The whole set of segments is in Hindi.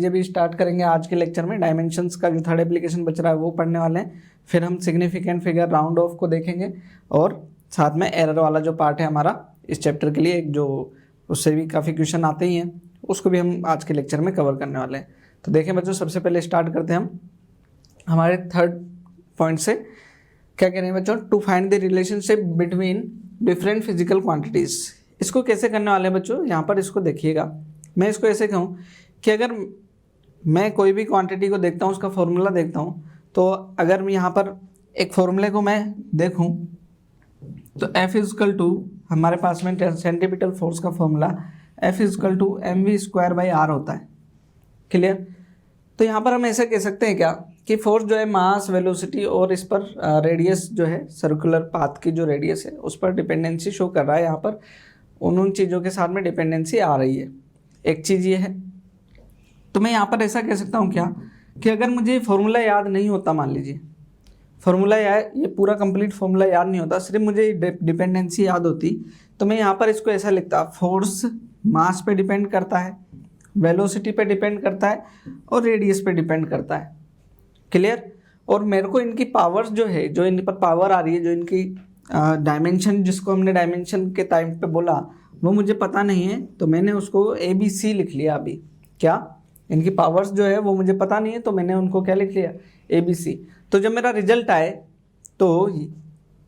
ये भी स्टार्ट करेंगे आज के लेक्चर में। डायमेंशंस का जो थर्ड एप्लीकेशन बच रहा है वो पढ़ने वाले हैं। फिर हम सिग्निफिकेंट फिगर राउंड ऑफ को देखेंगे और साथ में एरर वाला जो पार्ट है हमारा इस चैप्टर के लिए, जो उससे भी काफ़ी क्वेश्चन आते ही हैं, उसको भी हम आज के लेक्चर में कवर करने वाले हैं। तो देखें बच्चों, सबसे पहले स्टार्ट करते हैं हम हमारे थर्ड पॉइंट से। क्या कह रहे हैं बच्चों? To find the relationship between different physical quantities. इसको कैसे करने वाले हैं बच्चों? यहाँ पर इसको देखिएगा, मैं इसको ऐसे कहूँ कि अगर मैं कोई भी क्वांटिटी को देखता हूँ, उसका फॉर्मूला देखता हूँ, तो अगर मैं यहाँ पर एक फॉर्मूले को मैं देखूँ तो F इजकल टू, हमारे पास में सेंटीपिटल फोर्स का formula F equal to mv²/r होता है। क्लियर? तो यहाँ पर हम ऐसा कह सकते हैं क्या कि फोर्स जो है मास, वेलोसिटी और इस पर रेडियस जो है, सर्कुलर पाथ की जो रेडियस है उस पर डिपेंडेंसी शो कर रहा है। यहाँ पर उन चीज़ों के साथ में डिपेंडेंसी आ रही है। एक चीज़ ये है, तो मैं यहाँ पर ऐसा कह सकता हूँ क्या कि अगर मुझे फॉर्मूला याद नहीं होता, मान लीजिए फॉर्मूला ये पूरा कंप्लीट फॉर्मूला याद नहीं होता, सिर्फ मुझे डिपेंडेंसी याद होती, तो मैं यहाँ पर इसको ऐसा लिखता, फोर्स मास पे डिपेंड करता है, वेलोसिटी पे डिपेंड करता है और रेडियस पे डिपेंड करता है। क्लियर? और मेरे को इनकी पावर्स जो है, जो इन पर पावर आ रही है, जो इनकी डायमेंशन, जिसको हमने डायमेंशन के टाइम पे बोला, वो मुझे पता नहीं है, तो मैंने उसको ABC लिख लिया। अभी क्या इनकी पावर्स जो है वो मुझे पता नहीं है, तो मैंने उनको क्या लिख लिया? ABC। तो जब मेरा रिजल्ट आए तो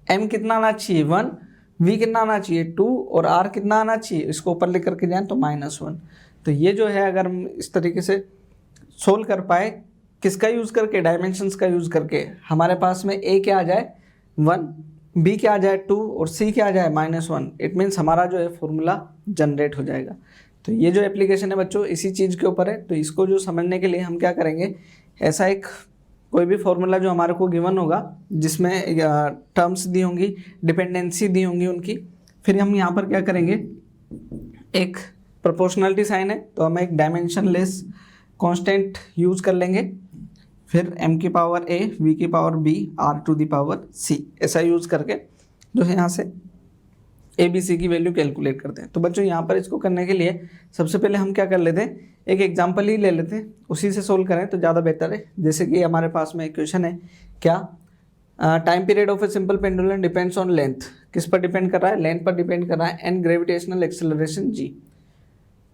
M कितना आना चाहिए? 1, V कितना आना चाहिए? 2 और R कितना आना चाहिए? इसको ऊपर लिख करके जाएं तो -1। तो ये जो है, अगर हम इस तरीके से सोल्व कर पाए, किसका यूज़ करके? डायमेंशंस का यूज़ करके, हमारे पास में A क्या आ जाए? 1, B क्या आ जाए? 2 और C क्या आ जाए? -1। इट मीन्स हमारा जो है फॉर्मूला जनरेट हो जाएगा। तो ये जो एप्लीकेशन है बच्चों इसी चीज़ के ऊपर है। तो इसको जो समझने के लिए हम क्या करेंगे, ऐसा एक कोई भी फॉर्मूला जो हमारे को गिवन होगा, जिसमें टर्म्स दी होंगी, डिपेंडेंसी दी होंगी उनकी, फिर हम यहाँ पर क्या करेंगे, एक प्रोपोर्शनलिटी साइन है तो हम एक डायमेंशनलेस कांस्टेंट यूज़ कर लेंगे, फिर m की पावर a, v की power b, r to the power c, ऐसा यूज़ करके जो है यहाँ से ABC की वैल्यू कैलकुलेट करते हैं। तो बच्चों यहाँ पर इसको करने के लिए सबसे पहले हम क्या कर लेते हैं, एक एग्जांपल ही ले लेते हैं, उसी से सोल्व करें तो ज़्यादा बेहतर है। जैसे कि हमारे पास में इक्वेशन है क्या, time period of a simple pendulum depends on length. किस पर डिपेंड कर रहा है? लेंथ पर डिपेंड कर रहा है, and gravitational acceleration g।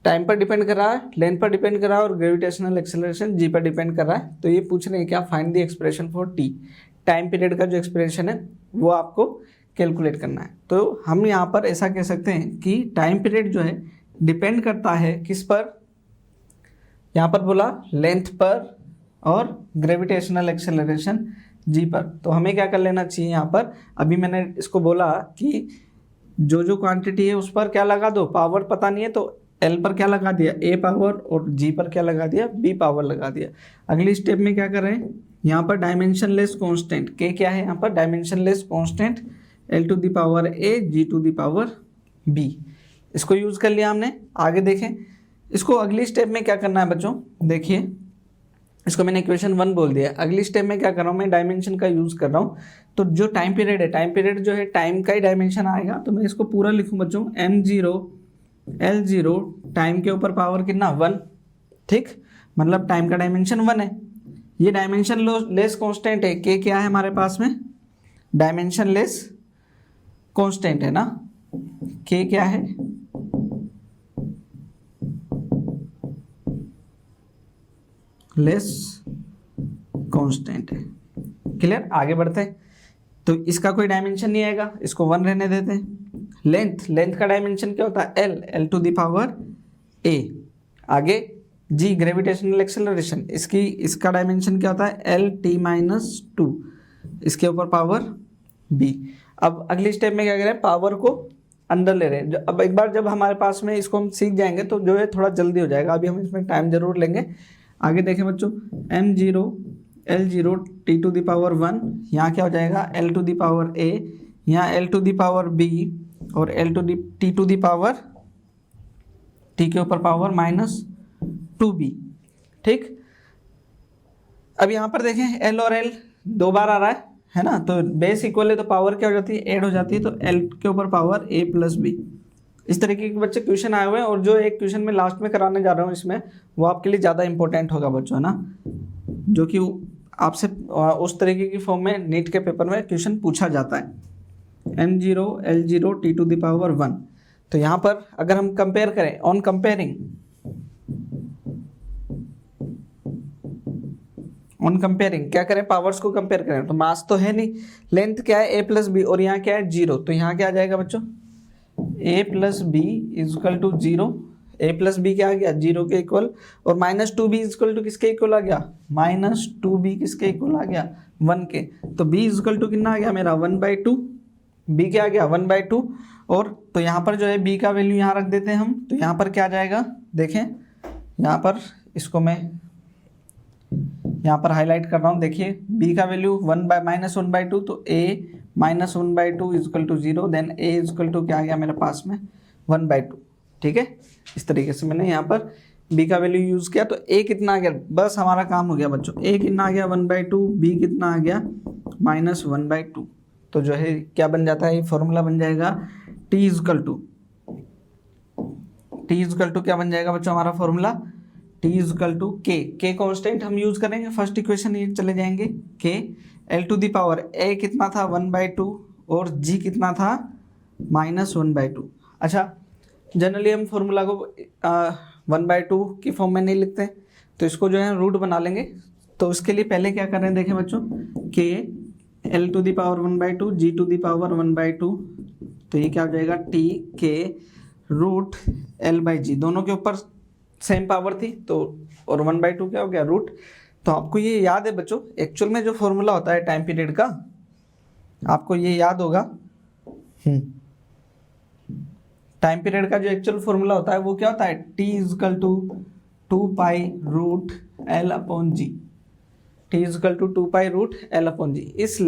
Time पर डिपेंड कर रहा है, लेंथ पर डिपेंड कर रहा है और ग्रेविटेशनल एक्सेलरेशन g पर डिपेंड कर रहा है। तो ये पूछ रहे हैं क्या, find the expression for t। Time period का जो एक्सप्रेशन है वो आपको कैलकुलेट करना है। तो हम यहाँ पर ऐसा कह सकते हैं कि टाइम पीरियड जो है डिपेंड करता है किस पर? यहाँ पर बोला लेंथ पर और ग्रेविटेशनल एक्सेलरेशन g पर। तो हमें क्या कर लेना चाहिए यहाँ पर, अभी मैंने इसको बोला कि जो क्वांटिटी है उस पर क्या लगा दो, पावर पता नहीं है तो L पर क्या लगा दिया? A पावर, और G पर क्या लगा दिया? B पावर लगा दिया। अगली स्टेप में क्या कर रहे हैं, यहाँ पर डायमेंशनलेस कांस्टेंट K क्या है? यहाँ पर dimensionless constant L to the power A, G to the power B, इसको यूज़ कर लिया हमने। आगे देखें इसको, अगली स्टेप में क्या करना है बच्चों, देखिए इसको मैंने इक्वेशन 1 बोल दिया। अगली स्टेप में क्या कर रहा हूँ, मैं डायमेंशन का यूज़ कर रहा हूँ। तो जो टाइम पीरियड है, टाइम पीरियड जो है टाइम का ही डायमेंशन आएगा, तो मैं इसको पूरा लिखूँ बच्चों, m0 L0, टाइम के ऊपर पावर कितना? 1। ठीक, मतलब टाइम का डायमेंशन 1 है। ये डायमेंशन लेस कॉन्स्टेंट है, K क्या है हमारे पास में? डायमेंशन लेस कांस्टेंट है ना, K क्या है? लेस कांस्टेंट है। क्लियर? आगे बढ़ते हैं। तो इसका कोई डायमेंशन नहीं आएगा, इसको 1 रहने देते हैं। लेंथ का डायमेंशन क्या होता है? L to the power A। आगे G ग्रेविटेशनल एक्सेलरेशन, इसका डायमेंशन क्या होता है? LT-2, इसके ऊपर पावर B। अब अगली स्टेप में क्या करें, पावर को अंदर ले रहे हैं। अब एक बार जब हमारे पास में इसको हम सीख जाएंगे तो जो है थोड़ा जल्दी हो जाएगा, अभी हम इसमें टाइम जरूर लेंगे। आगे देखें बच्चों, m0 L0 T to the power 1, यहाँ क्या हो जाएगा? L to the power A, यहाँ L to the power B और T to the power T के ऊपर पावर -2B। ठीक, अब यहाँ पर देखें L और L 2 बार आ रहा है ना, तो बेस इक्वल है तो पावर क्या हो जाती है? ऐड हो जाती है। तो L के ऊपर पावर A + B, इस तरीके के बच्चे क्वेश्चन आए हुए हैं, और जो एक क्वेश्चन मैं लास्ट में कराने जा रहा हूँ इसमें, वो आपके लिए ज़्यादा इंपॉर्टेंट होगा बच्चों, है ना, जो कि आपसे उस तरीके की फॉर्म में नीट के पेपर में क्वेश्चन पूछा जाता है। m0 l0 t to the power 1। तो यहाँ पर अगर हम कंपेयर करें, ऑन कंपेयरिंग क्या करें, पावर्स को कंपेयर करें, तो मास तो है नहीं, लेंथ क्या है a प्लस बी, और यहाँ क्या है 0, तो यहाँ क्या आ जाएगा बच्चों, a plus B is equal to 0, a plus B क्या आ गया 0 के इक्वल, और minus 2b is equal to किसके इक्वल आ गया, माइनस 2b किसके इक्वल आ गया 1 के। तो b इज इक्वल टू कितना आ गया मेरा 1/2, b क्या आ गया 1/2, और तो यहाँ पर जो है b का वैल्यू यहाँ रख देते हैं हम, तो यहाँ पर क्या आ जाएगा, देखें यहाँ पर इसको मैं यहाँ पर हाईलाइट कर रहा हूँ, देखिए b का वैल्यू -1/2, तो a -1/2 is equal to 0, then a is equal to क्या आ गया मेरे पास में 1/2। ठीक है, इस तरीके से मैंने यहाँ पर b का वैल्यू यूज़ किया, तो a कितना आ गया, बस हमारा काम हो गया बच्चों, a कितना आ गया 1/2, b कितना आ गया -1/2। तो जो है क्या बन जाता है, ये फॉर्मूला बन जाएगा t इज इक्वल टू क्या बन जाएगा बच्चों हमारा फॉर्मूला, t is equal to k constant हम यूज करेंगे, फर्स्ट इक्वेशन ये चले जाएंगे, k l to the power a कितना था 1/2 और g कितना था -1/2। अच्छा, जनरली हम फॉर्मूला को 1/2 की फॉर्म में नहीं लिखते, तो इसको जो है रूट बना लेंगे। तो उसके लिए पहले क्या कर रहे हैं, देखें बच्चों, k l to the power 1/2 g to the power 1/2, तो ये क्या हो जाएगा t k रूट l/g, दोनों के ऊपर सेम पावर थी, तो और 1/2 क्या हो गया रूट। तो आपको ये याद है बच्चों, एक्चुअल में जो फॉर्मूला होता है टाइम पीरियड का, आपको ये याद होगा, टाइम पीरियड का जो एक्चुअल फॉर्मूला होता है वो क्या होता है, t is equal to 2π root l/g, t is equal to 2π root l/g। इस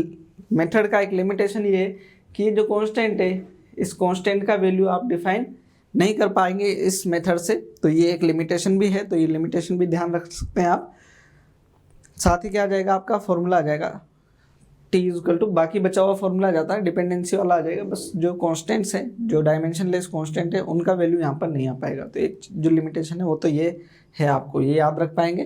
मेथड का एक लिमिटेशन ये है कि जो कांस्टेंट है, इस कांस्टेंट का वैल्यू आप डिफाइन नहीं कर पाएंगे इस मेथड से, तो ये एक लिमिटेशन भी है, तो ये लिमिटेशन भी ध्यान रख सकते हैं आप। साथ ही क्या आ जाएगा, आपका फॉर्मूला आ जाएगा t इज इक्वल टू, बाकी बचा हुआ फॉर्मूला आ जाता है डिपेंडेंसी वाला आ जाएगा, बस जो कांस्टेंट्स हैं, जो डायमेंशन लेस कांस्टेंट है, उनका वैल्यू यहाँ पर नहीं आ पाएगा। तो एक जो लिमिटेशन है वो तो ये है, आपको ये याद रख पाएंगे।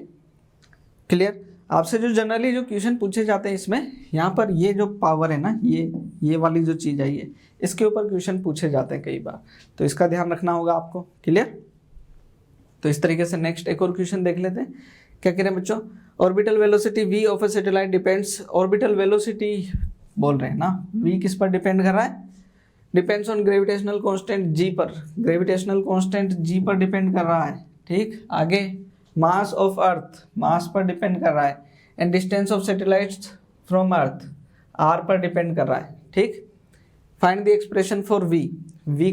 क्लियर, आपसे जो जनरली जो क्वेश्चन पूछे जाते हैं इसमें, यहाँ पर ये जो पावर है ना, ये वाली जो चीज़ है, ये इसके ऊपर क्वेश्चन पूछे जाते हैं कई बार, तो इसका ध्यान रखना होगा आपको। क्लियर, तो इस तरीके से नेक्स्ट एक और क्वेश्चन देख लेते हैं। क्या कह रहे हैं बच्चों, orbital velocity v of A satellite depends, orbital velocity बोल रहे हैं ना, v किस पर डिपेंड कर रहा है, depends on gravitational constant g पर, ग्रेविटेशनल कांस्टेंट g पर डिपेंड कर रहा है। ठीक, आगे मास ऑफ अर्थ, मास पर डिपेंड कर रहा है, and distance of satellites from earth r पर डिपेंड कर रहा है। ठीक, find the expression for v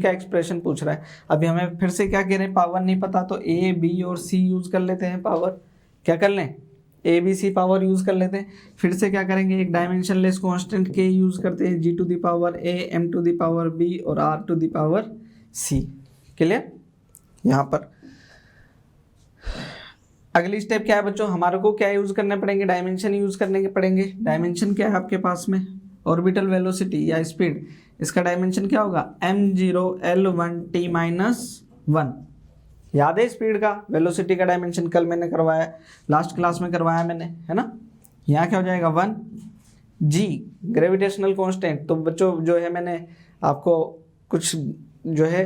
का एक्सप्रेशन पूछ रहा है। अभी हमें फिर से क्या कह रहे हैं, पावर नहीं पता, तो a b और c यूज कर लेते हैं पावर, क्या कर लें, a b c power use कर लेते हैं। फिर से क्या करेंगे, एक dimensionless constant k use करते हैं, g to the power a m to the power b और r to the power c। Clear, यहाँ पर अगली स्टेप क्या है बच्चों, हमारे को क्या यूज करने पड़ेंगे, डायमेंशन यूज करने के पड़ेंगे। डायमेंशन क्या है आपके पास में, ऑर्बिटल वेलोसिटी या स्पीड, इसका डायमेंशन क्या होगा m0 l1 t-1। याद है स्पीड का, वेलोसिटी का डायमेंशन कल मैंने करवाया, लास्ट क्लास में करवाया मैंने, है ना। यहाँ क्या हो जाएगा 1 g ग्रेविटेशनल कांस्टेंट। तो बच्चों जो है मैंने आपको कुछ जो है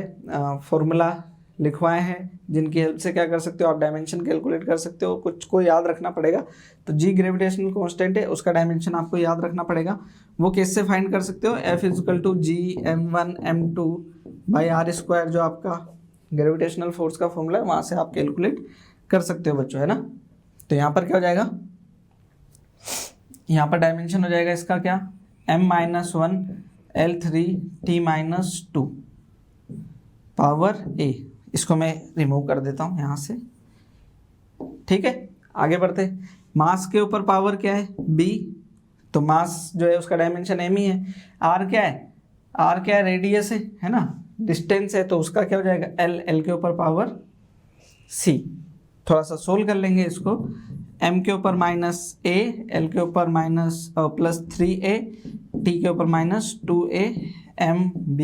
फॉर्मूला लिखवाए हैं, जिनकी हेल्प से क्या कर सकते हो आप डायमेंशन कैलकुलेट कर सकते हो। कुछ को याद रखना पड़ेगा, तो जी ग्रेविटेशनल कांस्टेंट है, उसका डायमेंशन आपको याद रखना पड़ेगा। वो कैसे फाइंड कर सकते हो, F equal to G m1 m2 by R square, जो आपका ग्रेविटेशनल फोर्स का फॉर्मूला है, वहाँ से आप कैलकुलेट कर सकते हो बच्चों, है ना। तो यहाँ पर क्या हो जाएगा, यहाँ पर डायमेंशन हो जाएगा इसका क्या, m-1 l3 t-2 power a। इसको मैं रिमूव कर देता हूँ यहाँ से। ठीक है, आगे बढ़ते। मास के ऊपर पावर क्या है b, तो मास जो है उसका डायमेंशन m ही है। r क्या है, रेडियस है ना, डिस्टेंस है, तो उसका क्या हो जाएगा l के ऊपर पावर c। थोड़ा सा सोल्व कर लेंगे इसको, m के ऊपर -a, l के ऊपर +3a, t के ऊपर -2a, m b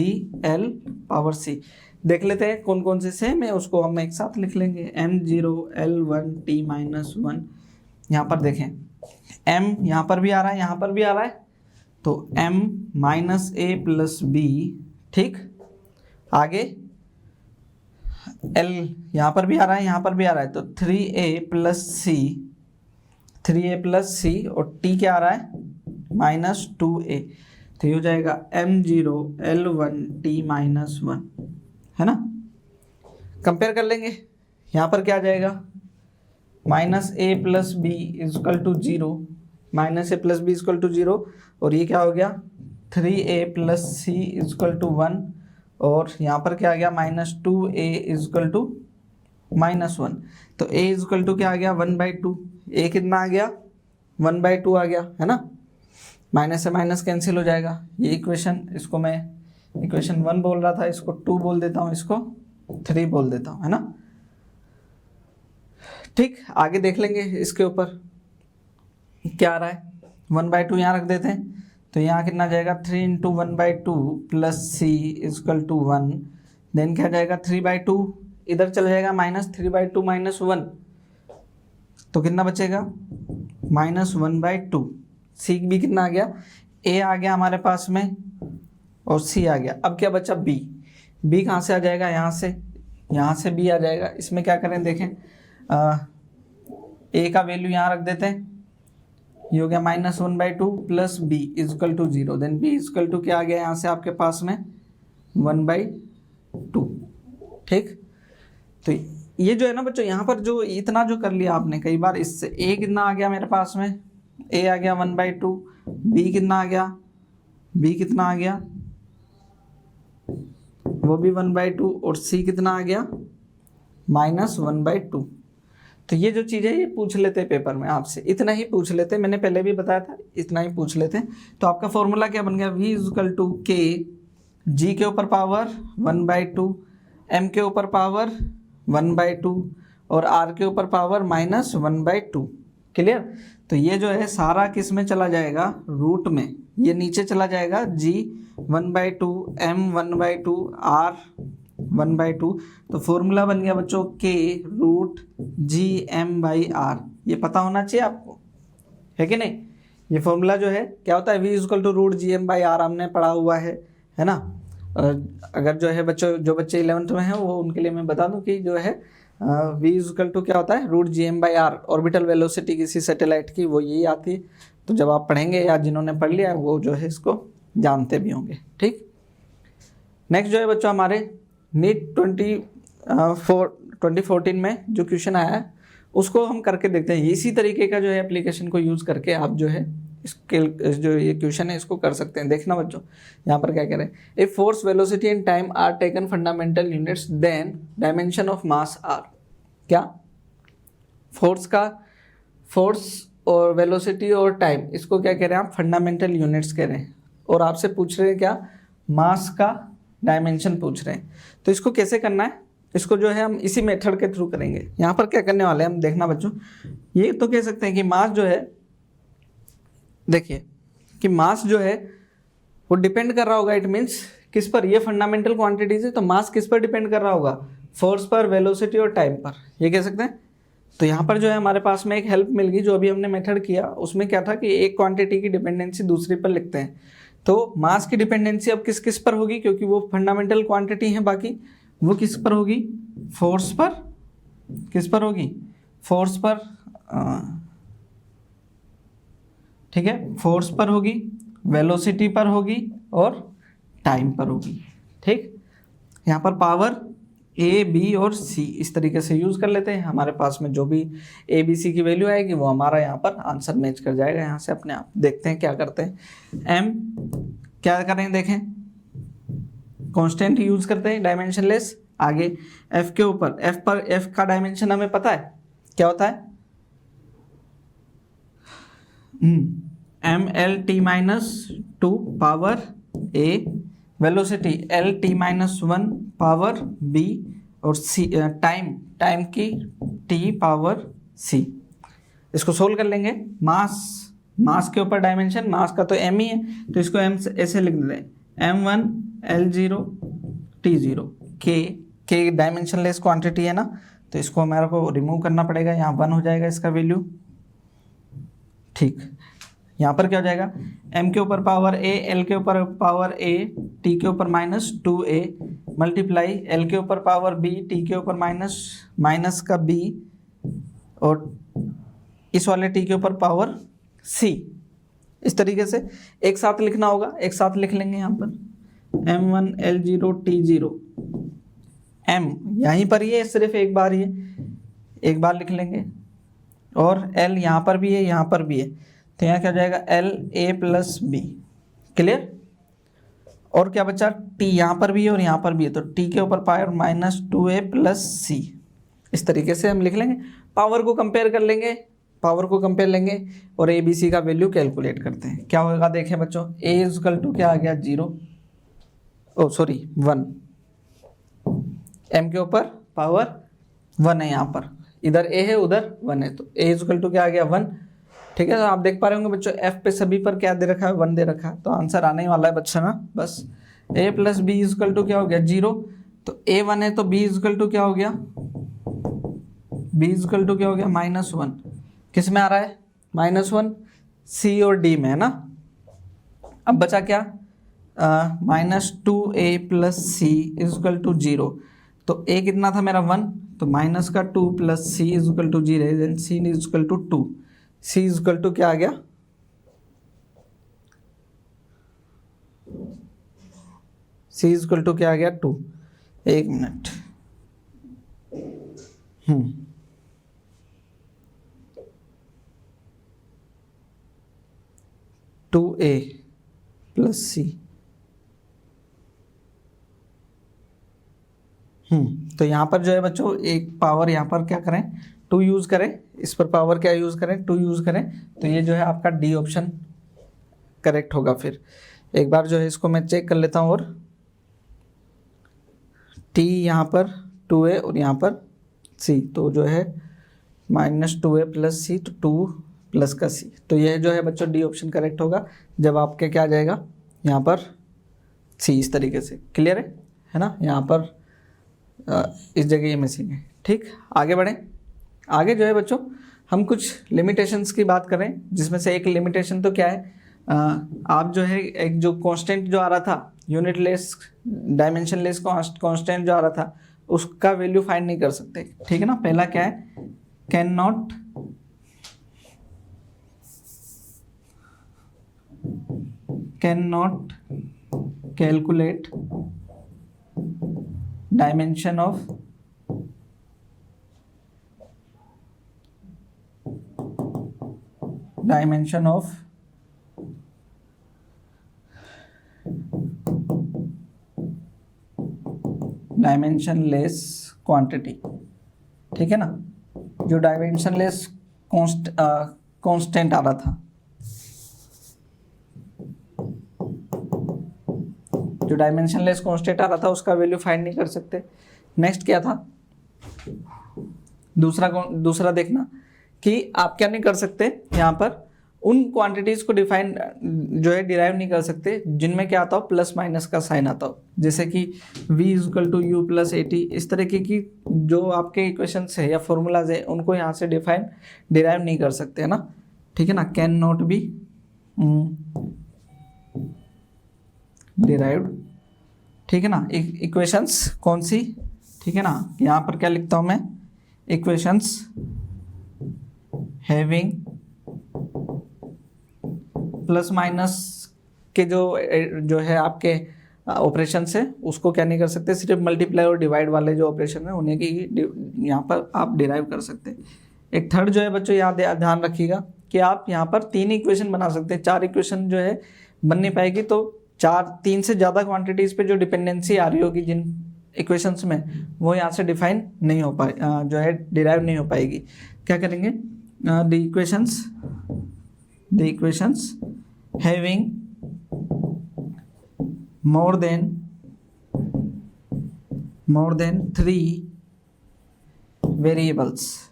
l power c। देख लेते हैं कौन कौन से सेम है, उसको हम एक साथ लिख लेंगे। m0 L1 t-1। यहाँ पर देखें m यहाँ पर भी आ रहा है, यहाँ पर भी आ रहा है, तो m minus a plus b, ठीक। आगे l यहाँ पर भी आ रहा है, यहाँ पर भी आ रहा है, तो 3a plus c, 3a plus c, और t क्या आ रहा है माइनस 2a, तो ये हो जाएगा m0 L1 t-1, है ना। कंपेयर कर लेंगे, यहाँ पर क्या आ जाएगा minus a plus B equal to 0, minus a plus B equal to 0, और ये क्या हो गया 3a plus C equal to 1, और यहाँ पर क्या आ गया माइनस 2a इजकल टू -1, तो a इजकल टू क्या आ गया 1/2, a कितना आ गया 1/2 आ गया, है ना। माइनस से माइनस कैंसिल हो जाएगा, ये इक्वेशन, इसको मैं इक्वेशन 1 बोल रहा था, इसको 2 बोल देता हूँ, इसको 3 बोल देता हूँ, है ना। ठीक, आगे देख लेंगे इसके ऊपर क्या आ रहा है। 1/2 यहाँ रख देते हैं, तो यहाँ कितना आ जाएगा 3 × 1/2 plus C equal to 1, then क्या जाएगा 3/2, इधर चला जाएगा -3/2 -1, तो कितना बचेगा -1/2। सी भी कितना आ गया, ए आ गया हमारे पास में और सी आ गया। अब क्या बचा बी, बी कहाँ से आ जाएगा, यहाँ से बी आ जाएगा। इसमें क्या करें देखें, ए का वैल्यू यहाँ रख देते हैं, ये हो गया -1/2 plus B equal to 0, then B equal to क्या आ गया यहाँ से आपके पास में 1/2, ठीक। तो ये जो है ना बच्चों, यहाँ पर जो इतना जो कर लिया आपने कई बार, इससे ए कितना आ गया मेरे पास में, ए आ गया 1/2, बी कितना आ गया, बी कितना आ गया वो भी 1/2, और सी कितना आ गया -1/2। तो ये जो चीज़ है ये पूछ लेते पेपर में आपसे, इतना ही पूछ लेते, मैंने पहले भी बताया था इतना ही पूछ लेते। तो आपका फॉर्मूला क्या बन गया, v इजकल टू के, g के ऊपर पावर 1/2, m के ऊपर पावर 1/2, और r के ऊपर पावर -1/2। क्लियर। तो ये जो है सारा किस में चला जाएगा, रूट में, ये नीचे चला जाएगा g 1/2, m 1/2, r 1/2। तो फॉर्मूला बन गया बच्चों k रूट GM/r, ये पता होना चाहिए आपको, है कि नहीं। ये फॉर्मूला जो है क्या होता है, v is equal to root GM/r हमने पढ़ा हुआ है ना। अगर जो है बच्चों, जो बच्चे 11th में हैं वो उनके लिए मैं बता दूं कि जो है v इजकल टू क्या होता है रूट GM/r, ऑर्बिटल वेलोसिटी किसी सैटेलाइट की, वो यही आती है। तो जब आप पढ़ेंगे या जिन्होंने पढ़ लिया वो जो है इसको जानते भी होंगे, ठीक। नेक्स्ट जो है बच्चों हमारे नीट 2014 में जो क्वेश्चन आया है उसको हम करके देखते हैं। इसी तरीके का जो है एप्लीकेशन को यूज़ करके आप जो है इसके जो ये क्वेश्चन है इसको कर सकते हैं। देखना बच्चों यहाँ पर क्या कह रहे हैं, if force velocity and time are taken fundamental units then dimension of mass are. क्या फोर्स और वेलोसिटी और टाइम, इसको क्या कह रहे हैं आप फंडामेंटल यूनिट्स कह रहे हैं, और आपसे पूछ रहे हैं क्या मास का डायमेंशन पूछ रहे हैं। तो इसको कैसे करना है, इसको जो है हम इसी मेथड के थ्रू करेंगे। यहाँ पर क्या करने वाले हैं हम, देखना बच्चों, ये तो कह सकते हैं कि मास जो है, देखिए कि मास जो है वो डिपेंड कर रहा होगा, इट मीन्स किस पर, ये फंडामेंटल क्वांटिटीज है तो मास किस पर डिपेंड कर रहा होगा, फोर्स पर, वेलोसिटी और टाइम पर, ये कह सकते हैं। तो यहाँ पर जो है हमारे पास में एक हेल्प मिल गई, जो अभी हमने मेथड किया उसमें क्या था कि एक क्वांटिटी की डिपेंडेंसी दूसरी पर लिखते हैं। तो मास की डिपेंडेंसी अब किस किस पर होगी, क्योंकि वो फंडामेंटल क्वांटिटी है, बाकी वो किस पर होगी, फोर्स पर, किस पर होगी, फोर्स पर, ठीक है, फोर्स पर होगी, वेलोसिटी पर होगी और टाइम पर होगी, ठीक। यहाँ पर पावर ए बी और सी इस तरीके से यूज़ कर लेते हैं। हमारे पास में जो भी ए बी सी की वैल्यू आएगी वो हमारा यहाँ पर आंसर मैच कर जाएगा यहाँ से अपने आप। देखते हैं क्या करते हैं। एम क्या करें, देखें कांस्टेंट यूज़ करते हैं, डायमेंशनलेस। आगे एफ के ऊपर, एफ पर, एफ का डायमेंशन हमें पता है क्या होता है, ML_T-2 पावर ए, वेलोसिटी LT-1 पावर बी, और सी टाइम की T पावर सी। इसको सोल्व कर लेंगे। मास के ऊपर डायमेंशन, मास का तो m ही है तो इसको m ऐसे लिख देते हैं, M1 L0 T0, के डायमेंशनलेस क्वांटिटी है ना, तो इसको हमारे को रिमूव करना पड़ेगा, यहाँ 1 हो जाएगा इसका वैल्यू। ठीक, यहाँ पर क्या हो जाएगा, m के ऊपर पावर a, l के ऊपर पावर a, t के ऊपर -2a मल्टीप्लाई l के ऊपर पावर b, t के ऊपर माइनस का b, और इस वाले t के ऊपर पावर c। इस तरीके से एक साथ लिखना होगा, एक साथ लिख लेंगे यहाँ पर m1 l0 t0, m यहीं पर ही है, सिर्फ एक बार ही है, एक बार लिख लेंगे, और l यहाँ पर भी है, यहाँ पर भी है, तो यहाँ क्या हो जाएगा l a plus b। Clear? और क्या बचा, t यहाँ पर भी है और यहाँ पर भी है, तो t के ऊपर पावर -2a प्लस c। इस तरीके से हम लिख लेंगे, पावर को कंपेयर कर लेंगे, पावर को कंपेयर लेंगे और ए बी सी का वैल्यू कैलकुलेट करते हैं। क्या होगा देखें बच्चों, a इक्वल टू क्या आ गया 0, ओ सॉरी 1, m के ऊपर पावर 1 है, यहाँ पर इधर a है उधर 1 है, तो a इक्वल टू क्या आ गया 1। ठीक है, तो आप देख पा रहे होंगे बच्चों f पे सभी पर क्या दे रखा है, 1 दे रखा है, तो आंसर आने ही वाला है बच्चा ना। बस a plus B equal to क्या हो गया 0, तो a 1 है तो b इक्वल टू क्या हो गया, b इक्वल टू क्या हो गया -1। किस में आ रहा है -1, c और d में है ना। अब बचा क्या, -2a plus C equal to 0, तो a कितना था मेरा 1, तो माइनस का 2 plus C equal to 0, then C equal to 2, C equal to क्या आ गया, सी इक्वल टू क्या आ गया 2। एक मिनट, 2a प्लस सी, तो यहाँ पर जो है बच्चों एक पावर यहाँ पर क्या करें 2 यूज़ करें, इस पर पावर क्या यूज़ करें 2 यूज़ करें, तो ये जो है आपका डी ऑप्शन करेक्ट होगा। फिर एक बार जो है इसको मैं चेक कर लेता हूँ, और t यहाँ पर 2a और यहाँ पर c, तो जो है -2a प्लस सी, तो 2 प्लस का c, तो यह जो है बच्चों डी ऑप्शन करेक्ट होगा जब आपके क्या आ जाएगा यहाँ पर c इस तरीके से। क्लियर है ना, यहाँ पर इस जगह ये मिसिंग है। ठीक, आगे बढ़ें। आगे जो है बच्चों हम कुछ लिमिटेशंस की बात करें, जिसमें से एक लिमिटेशन तो क्या है, आप जो है एक जो कांस्टेंट जो आ रहा था यूनिटलेस डायमेंशनलेस कांस्टेंट जो आ रहा था उसका वैल्यू फाइंड नहीं कर सकते। ठीक है ना, पहला क्या है, can not calculate dimension of dimensionless quantity. ठीक है ना, जो डायमेंशनलेस कांस्टेंट आ रहा था, जो डायमेंशनलेस कांस्टेंट आ रहा था उसका वैल्यू फाइंड नहीं कर सकते। नेक्स्ट क्या था, दूसरा देखना कि आप क्या नहीं कर सकते, यहाँ पर उन क्वांटिटीज को डिराइव नहीं कर सकते जिनमें क्या आता हो प्लस माइनस का साइन आता हो, जैसे कि v equal to U plus A T, इस तरीके की जो आपके इक्वेशंस है या फॉर्मूलाज है उनको यहाँ से डिराइव नहीं कर सकते, है ना। ठीक है ना, कैन नॉट बी डिराइव्ड। ठीक है ना, इक्वेशंस कौन सी, ठीक है ना, यहाँ पर क्या लिखता हूँ मैं, इक्वेशंस हैविंग प्लस माइनस के जो है आपके ऑपरेशन है उसको क्या नहीं कर सकते, सिर्फ मल्टीप्लाई और डिवाइड वाले जो ऑपरेशन है उन्हें की यहाँ पर आप डिराइव कर सकते हैं। एक थर्ड जो है बच्चों ध्यान रखिएगा कि आप यहाँ पर 3 इक्वेशन बना सकते हैं, 4 इक्वेशन जो है बन नहीं पाएगी, तो 3 से ज़्यादा क्वांटिटीज़ पे जो डिपेंडेंसी आ रही होगी जिन इक्वेशंस में, वो यहाँ से डिफाइन नहीं हो पाए, जो है डिराइव नहीं हो पाएगी। क्या करेंगे, the equations having more than 3 variables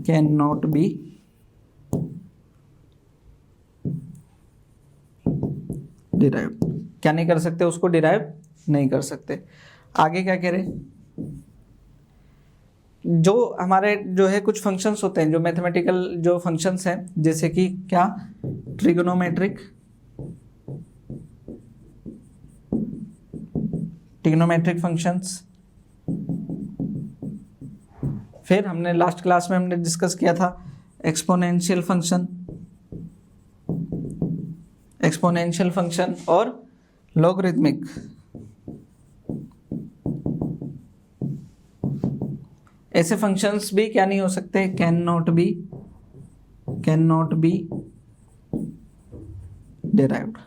cannot be derive क्या नहीं कर सकते, उसको डिराइव नहीं कर सकते। आगे क्या कह रहे, जो हमारे जो है कुछ फंक्शंस होते हैं, जो मैथमेटिकल जो फंक्शंस हैं, जैसे कि क्या, ट्रिग्नोमेट्रिक फंक्शंस। फिर हमने लास्ट क्लास में हमने डिस्कस किया था एक्सपोनेंशियल फंक्शन और लॉगरिथमिक। ऐसे फंक्शंस भी क्या नहीं हो सकते, कैन नॉट बी डिराइव्ड।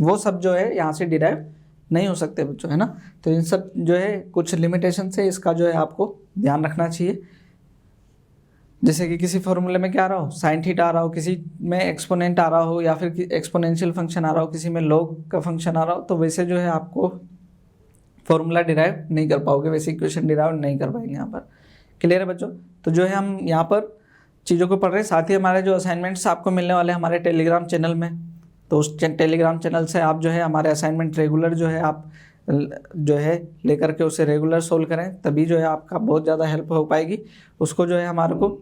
वो सब जो है यहाँ से डिराइव नहीं हो सकते बच्चों, है ना। तो इन सब जो है कुछ लिमिटेशन है, इसका जो है आपको ध्यान रखना चाहिए। जैसे कि किसी फॉर्मूले में क्या आ रहा हो, साइन थीटा आ रहा हो, किसी में एक्सपोनेंट आ रहा हो, या फिर एक्सपोनेंशियल फंक्शन आ रहा हो, किसी में लॉग का फंक्शन आ रहा हो, तो वैसे जो है आपको फॉर्मूला डिराइव नहीं कर पाओगे, वैसे इक्वेशन डिराइव नहीं कर पाएंगे यहाँ पर। क्लियर है बच्चों। तो जो है हम यहाँ पर चीज़ों को पढ़ रहे हैं, साथ ही हमारे जो असाइनमेंट्स आपको मिलने वाले हैं हमारे टेलीग्राम चैनल में, तो उस टेलीग्राम चैनल से आप जो है हमारे असाइनमेंट रेगुलर जो है आप जो है लेकर के उसे रेगुलर सोल्व करें, तभी जो है आपका बहुत ज़्यादा हेल्प हो पाएगी। उसको जो है हमारे को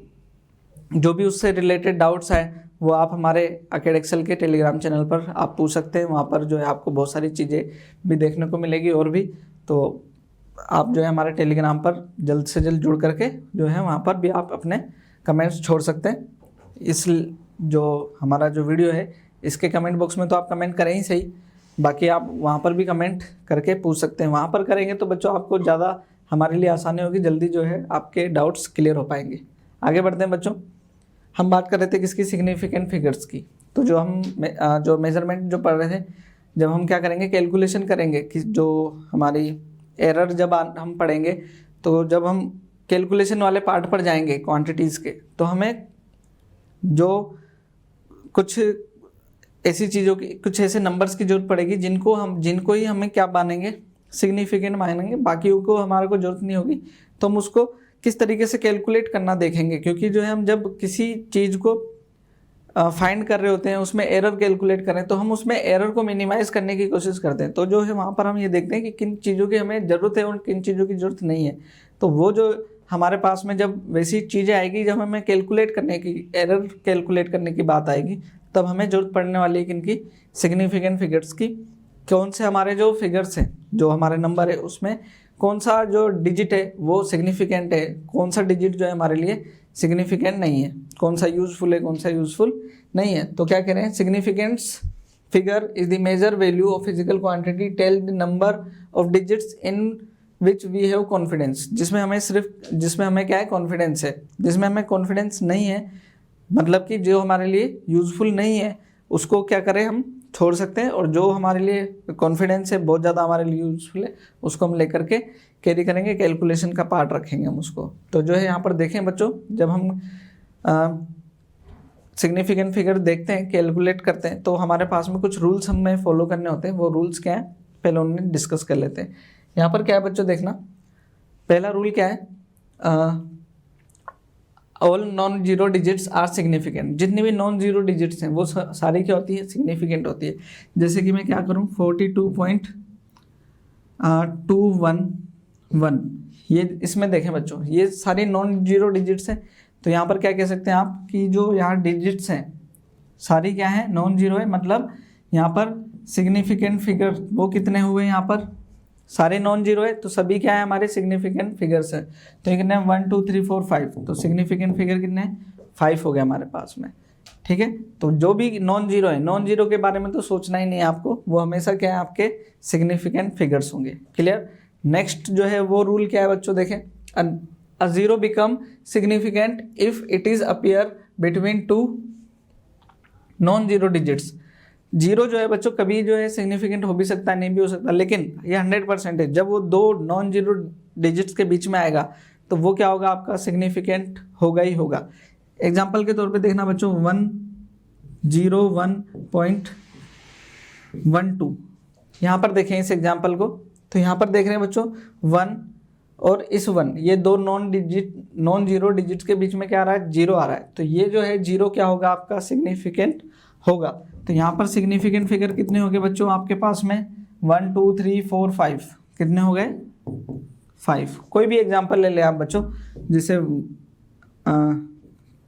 जो भी उससे रिलेटेड डाउट्स आए वो आप हमारे अकेड एक्सेल के टेलीग्राम चैनल पर आप पूछ सकते हैं। वहाँ पर जो है आपको बहुत सारी चीज़ें भी देखने को मिलेगी और भी, तो आप जो है हमारे टेलीग्राम पर जल्द से जल्द जुड़ करके जो है वहाँ पर भी आप अपने कमेंट्स छोड़ सकते हैं। इस जो हमारा जो वीडियो है इसके कमेंट बॉक्स में तो आप कमेंट करें ही सही, बाकी आप वहाँ पर भी कमेंट करके पूछ सकते हैं। वहाँ पर करेंगे तो बच्चों आपको ज़्यादा हमारे लिए आसानी होगी, जल्दी जो है आपके डाउट्स क्लियर हो पाएंगे। आगे बढ़ते हैं बच्चों, हम बात कर रहे थे किसकी, सिग्निफिकेंट फिगर्स की। तो जो हम जो मेजरमेंट जो पढ़ रहे थे, जब हम क्या करेंगे, कैलकुलेशन करेंगे कि जो हमारी एरर जब हम पढ़ेंगे, तो जब हम कैलकुलेशन वाले पार्ट पर जाएंगे क्वांटिटीज़ के, तो हमें जो कुछ ऐसी चीज़ों की, कुछ ऐसे नंबर्स की जरूरत पड़ेगी जिनको ही हमें क्या मानेंगे, सिग्निफिकेंट मानेंगे, बाकी को हमारे को जरूरत नहीं होगी। तो हम उसको किस तरीके से कैलकुलेट करना देखेंगे, क्योंकि जो है हम जब किसी चीज़ को फाइंड कर रहे होते हैं, उसमें एरर कैलकुलेट करें, तो हम उसमें एरर को मिनिमाइज करने की कोशिश करते हैं। तो जो है वहाँ पर हम ये देखते हैं कि किन चीज़ों की हमें ज़रूरत है और किन चीज़ों की ज़रूरत नहीं है। तो वो जो हमारे पास में जब वैसी चीज़ें आएगी, जब हमें कैलकुलेट करने की, एरर कैलकुलेट करने की बात आएगी, तब हमें ज़रूरत पड़ने वाली है किनकी, सिग्निफिकेंट फिगर्स की। कौन से हमारे जो फिगर्स हैं, जो हमारे नंबर है, उसमें कौन सा जो डिजिट है वो सिग्निफिकेंट है, कौन सा डिजिट जो है हमारे लिए सिग्निफिकेंट नहीं है, कौन सा यूजफुल है, कौन सा यूजफुल नहीं है। तो क्या कह रहे हैं, significance figure is the major value of physical quantity, tell the number of digits in which we have confidence. जिसमें हमें क्या है, कॉन्फिडेंस है। जिसमें हमें कॉन्फिडेंस नहीं है, मतलब कि जो हमारे लिए यूजफुल नहीं है, उसको क्या करें, हम छोड़ सकते हैं। और जो हमारे लिए कॉन्फिडेंस है, बहुत ज़्यादा हमारे लिए यूजफुल है, उसको हम लेकर के कैरी करेंगे, कैलकुलेशन का पार्ट रखेंगे हम उसको। तो जो है यहाँ पर देखें बच्चों, जब हम सिग्निफिकेंट फिगर देखते हैं, कैलकुलेट करते हैं, तो हमारे पास में कुछ रूल्स हमें फॉलो करने होते हैं। वो रूल्स क्या हैं, पहले उन्हें डिस्कस कर लेते हैं। यहाँ पर क्या है बच्चों, देखना, पहला रूल क्या है, all non zero digits are significant. जितनी भी नॉन जीरो डिजिट्स हैं वो सारी क्या होती है, सिग्निफिकेंट होती है। जैसे कि मैं क्या करूँ, 42.211, ये इसमें देखें बच्चों, ये सारी नॉन जीरो डिजिट्स हैं। तो यहाँ पर क्या कह सकते हैं आप कि जो यहाँ डिजिट्स हैं सारी क्या है, नॉन जीरो है, मतलब यहाँ पर सिग्निफिकेंट फिगर वो कितने हुए, यहाँ पर सारे नॉन जीरो है, तो सभी क्या है, हमारे सिग्निफिकेंट फिगर्स है। तो ये कितने, 1 2 3 4 5, तो सिग्निफिकेंट फिगर कितने, 5 हो गए हमारे पास में। ठीक है, तो जो भी नॉन जीरो है, नॉन जीरो के बारे में तो सोचना ही नहीं है आपको, वो हमेशा क्या है, आपके सिग्निफिकेंट फिगर्स होंगे। क्लियर। नेक्स्ट जो है वो रूल क्या है बच्चों, देखें, a zero become significant if it is appear between two non zero digits. Zero जो है बच्चों कभी जो है सिग्निफिकेंट हो भी सकता है, नहीं भी हो सकता, लेकिन ये 100% है, जब वो दो नॉन जीरो डिजिट्स के बीच में आएगा तो वो क्या होगा, आपका सिग्निफिकेंट होगा ही होगा। एग्जाम्पल के तौर पे देखना बच्चों, 101.12, यहाँ पर देखें इस एग्जाम्पल को, तो यहाँ पर देख रहे हैं बच्चों 1 और इस 1, ये दो नॉन जीरो डिजिट्स के बीच में क्या आ रहा है, जीरो आ रहा है। तो ये जो है जीरो क्या होगा, आपका सिग्निफिकेंट होगा। तो यहाँ पर सिग्निफिकेंट फिगर कितने हो गए बच्चों आपके पास में 1 2 3 4 5 कितने हो गए 5। कोई भी एग्जांपल ले ले आप बच्चों, जैसे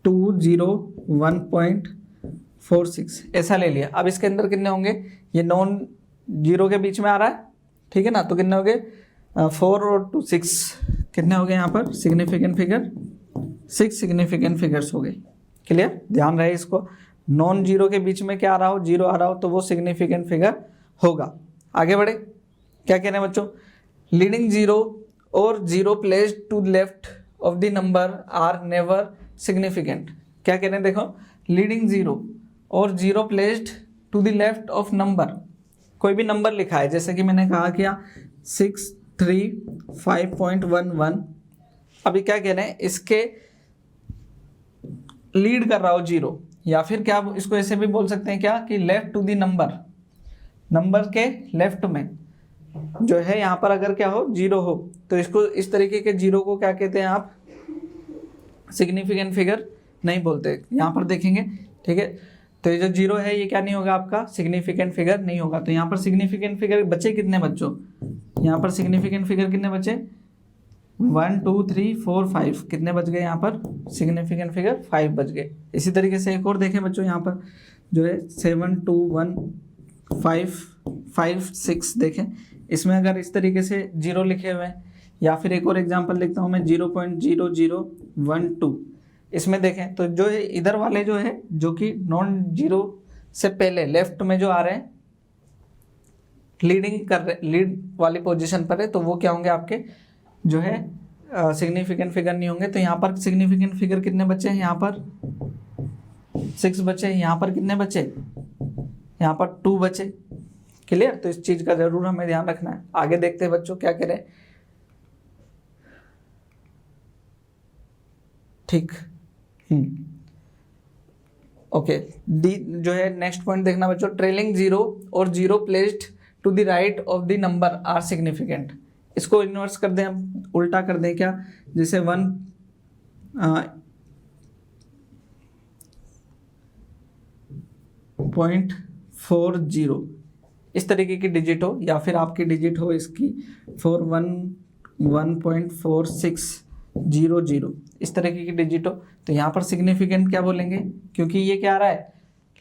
201.46 ऐसा ले लिया। अब इसके अंदर कितने होंगे, ये नॉन जीरो के बीच में आ रहा है, ठीक है ना, तो कितने हो गए 4 और 2 6 कितने हो गए यहाँ पर सिग्निफिकेंट फिगर 6 सिग्निफिकेंट फिगर्स हो गए। क्लियर, ध्यान रहे इसको, नॉन जीरो के बीच में क्या आ रहा हो, जीरो आ रहा हो तो वो सिग्निफिकेंट फिगर होगा। आगे बढ़े, क्या कह रहे हैं बच्चों, लीडिंग जीरो और zero placed to left of the number are never significant. क्या कह रहे हैं, देखो लीडिंग जीरो और zero placed to the left of number, कोई भी नंबर लिखा है, जैसे कि मैंने कहा क्या 635.11, अभी क्या कह रहे हैं, इसके लीड कर रहा हो जीरो, या फिर क्या इसको ऐसे भी बोल सकते हैं क्या कि left to the number, number के लेफ्ट में जो है यहाँ पर अगर क्या हो जीरो हो तो इसको इस तरीके के जीरो को क्या कहते हैं आप, सिग्निफिकेंट फिगर नहीं बोलते। यहाँ पर देखेंगे, ठीक है, तो ये जो जीरो है ये क्या नहीं होगा आपका, सिग्निफिकेंट फिगर नहीं होगा। तो यहाँ पर सिग्निफिकेंट फिगर बचे कितने बच्चों, यहाँ पर सिग्निफिकेंट फिगर कितने बचे 1 2 3 4 5 कितने बच गए यहाँ पर सिग्निफिकेंट फिगर 5 बच गए। इसी तरीके से एक और देखें बच्चों, यहाँ पर जो है 7 2 1 5 5 6 देखें, इसमें अगर इस तरीके से जीरो लिखे हुए हैं, या फिर एक और एग्जांपल लिखता हूँ मैं 0.0012, इसमें देखें तो जो है इधर वाले जो है जो कि नॉन जीरो से पहले लेफ्ट में जो आ रहे हैं, लीडिंग कर रहे, लीड वाली पोजीशन पर है, तो वो क्या होंगे आपके जो है सिग्निफिकेंट फिगर नहीं होंगे। तो यहाँ पर सिग्निफिकेंट फिगर कितने बचे हैं, यहाँ पर 6 बचे, यहाँ पर कितने बचे, यहाँ पर 2 बचे। क्लियर, तो इस चीज का जरूर हमें ध्यान रखना है। आगे देखते हैं बच्चों क्या करें, ठीक, ओके, डी जो है नेक्स्ट पॉइंट देखना बच्चों, ट्रेलिंग जीरो और zero placed to the right of the number are significant. इसको इन्वर्स कर दें, हम उल्टा कर दें क्या, जैसे 1.40 इस तरीके की डिजिट हो, या फिर आपकी डिजिट हो इसकी 1.4600 इस तरीके की डिजिट हो, तो यहाँ पर सिग्निफिकेंट क्या बोलेंगे, क्योंकि ये क्या आ रहा है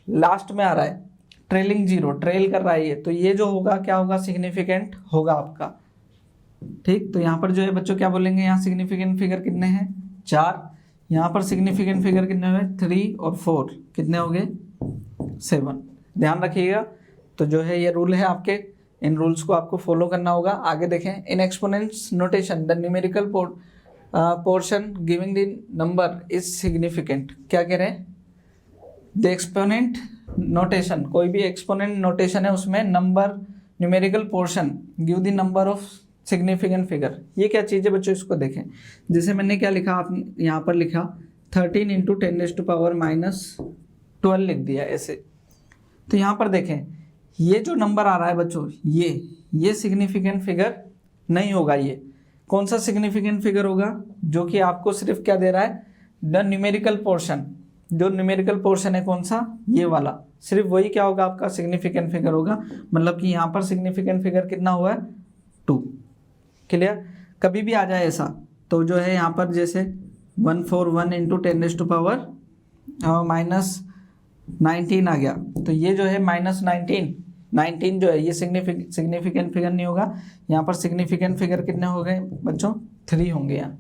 लास्ट में आ रहा है, ट्रेलिंग जीरो ट्रेल कर रहा है ये, तो ये जो होगा क्या होगा सिग्निफिकेंट होगा आपका। ठीक, तो यहाँ पर जो है बच्चों क्या बोलेंगे, यहाँ सिग्निफिकेंट फिगर कितने हैं 4, यहाँ पर सिग्निफिकेंट फिगर कितने हुए 3 और 4 कितने हो गए 7। ध्यान रखिएगा, तो जो है ये रूल है आपके, इन रूल्स को आपको फॉलो करना होगा। आगे देखें, in exponents notation the numerical portion giving the number is significant. क्या कह रहे हैं, द एक्सपोनेंट नोटेशन, कोई भी एक्सपोनेंट नोटेशन है उसमें number numerical portion give the number of significant figure. ये क्या चीज़ है बच्चों, इसको देखें, जैसे मैंने क्या लिखा, आपने यहाँ पर लिखा 13 × 10⁻⁻12 लिख दिया ऐसे, तो यहाँ पर देखें ये जो नंबर आ रहा है बच्चों, ये सिग्निफिकेंट फिगर नहीं होगा। ये कौन सा सिग्निफिकेंट फिगर होगा, जो कि आपको सिर्फ क्या दे रहा है, द न्यूमेरिकल पोर्शन, जो न्यूमेरिकल पोर्शन है कौन सा, ये वाला, सिर्फ वही क्या होगा आपका सिग्निफिकेंट फिगर होगा। मतलब कि यहाँ पर सिग्निफिकेंट फिगर कितना हुआ है 2। क्लियर, कभी भी आ जाए ऐसा तो जो है यहाँ पर जैसे 141 × 10⁻⁻19 आ गया, तो ये जो है -19 जो है ये सिग्निफिकेंट फिगर नहीं होगा। यहाँ पर सिग्निफिकेंट फिगर कितने हो गए बच्चों 3 होंगे यहाँ।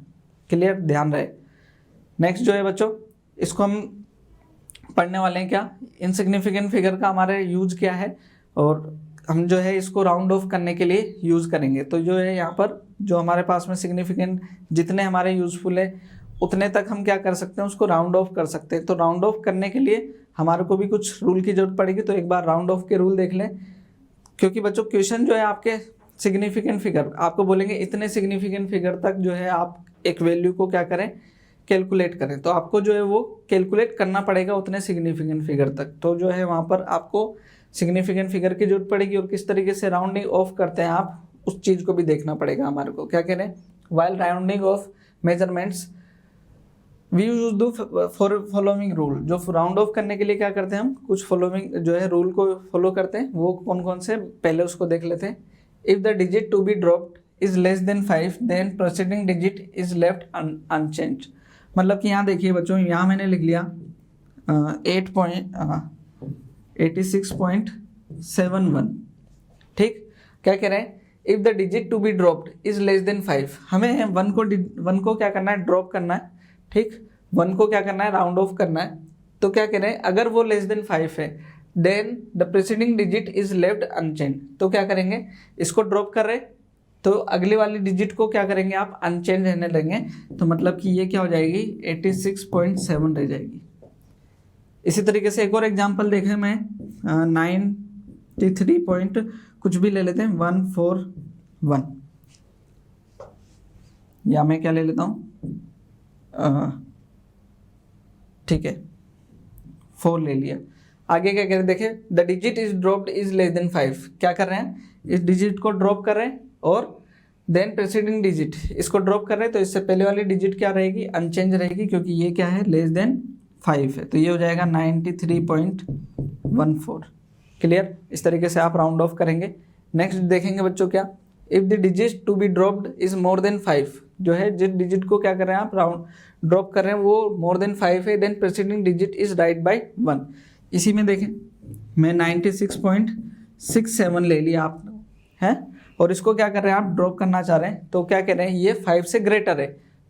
क्लियर, ध्यान रहे। नेक्स्ट जो है बच्चों, इसको हम पढ़ने वाले हैं क्या, इनसिग्निफिकेंट फिगर का हमारे यूज क्या है, और हम जो है इसको राउंड ऑफ करने के लिए यूज़ करेंगे। तो जो है यहाँ पर जो हमारे पास में सिग्निफिकेंट जितने हमारे यूज़फुल है उतने तक हम क्या कर सकते हैं, उसको राउंड ऑफ कर सकते हैं। तो राउंड ऑफ करने के लिए हमारे को भी कुछ रूल की जरूरत पड़ेगी, तो एक बार राउंड ऑफ के रूल देख लें। क्योंकि बच्चों क्वेश्चन जो है आपके सिग्निफिकेंट फिगर आपको बोलेंगे इतने सिग्निफिकेंट फिगर तक जो है आप एक वैल्यू को क्या करें, कैलकुलेट करें, तो आपको जो है वो कैलकुलेट करना पड़ेगा उतने सिग्निफिकेंट फिगर तक। तो जो है वहाँ पर आपको सिग्निफिकेंट फिगर की जरूरत पड़ेगी, और किस तरीके से राउंडिंग ऑफ करते हैं आप उस चीज़ को भी देखना पड़ेगा हमारे को। क्या कह रहे हैं, while rounding off measurements we use do for following rule, जो राउंड ऑफ करने के लिए क्या करते हैं हम, कुछ फॉलोइंग जो है रूल को फॉलो करते हैं। वो कौन कौन से, पहले उसको देख लेते हैं। If the digit to be dropped is less than 5 then proceeding digit is left unchange. मतलब कि यहाँ देखिए बच्चों, यहाँ मैंने लिख लिया 86.71। ठीक, क्या कह रहे हैं, if the digit to be dropped is less than 5, हमें वन को क्या करना है, ड्रॉप करना है। ठीक, 1 को क्या करना है, राउंड ऑफ करना है। तो क्या कह रहे हैं, अगर वो लेस देन 5 है then the preceding digit is left unchange. तो क्या करेंगे, इसको ड्रॉप कर रहे तो अगली वाली डिजिट को क्या करेंगे आप, अनचेंज रहने देंगे। तो मतलब कि ये क्या हो जाएगी, 86.7 रह जाएगी। इसी तरीके से एक और एग्जांपल देखें, मैं 93 पॉइंट कुछ भी ले लेते हैं, 141, या मैं क्या ले लेता हूँ, ठीक है 4 ले लिया। आगे क्या करें, देखें, the digit is dropped is less than 5। क्या कर रहे हैं, इस डिजिट को ड्रॉप कर रहे हैं और देन प्रीसीडिंग डिजिट इसको ड्रॉप कर रहे हैं। तो इससे पहले वाली डिजिट क्या रहेगी, अनचेंज रहेगी, क्योंकि ये क्या है, लेस देन 5 है। तो ये हो जाएगा 93.14। क्लियर, इस तरीके से आप राउंड ऑफ करेंगे। नेक्स्ट देखेंगे बच्चों क्या, if the digit to be dropped is more than 5, जो है जिस डिजिट को क्या कर रहे हैं आप राउंड ड्रॉप कर रहे हैं वो मोर देन 5 है, then preceding digit is right by 1। इसी में देखें, मैं 96.67 ले लिया आप है, और इसको क्या कर रहे हैं आप, ड्रॉप करना चाह रहे हैं। तो क्या कह रहे हैं, ये 5 से ग्रेटर है,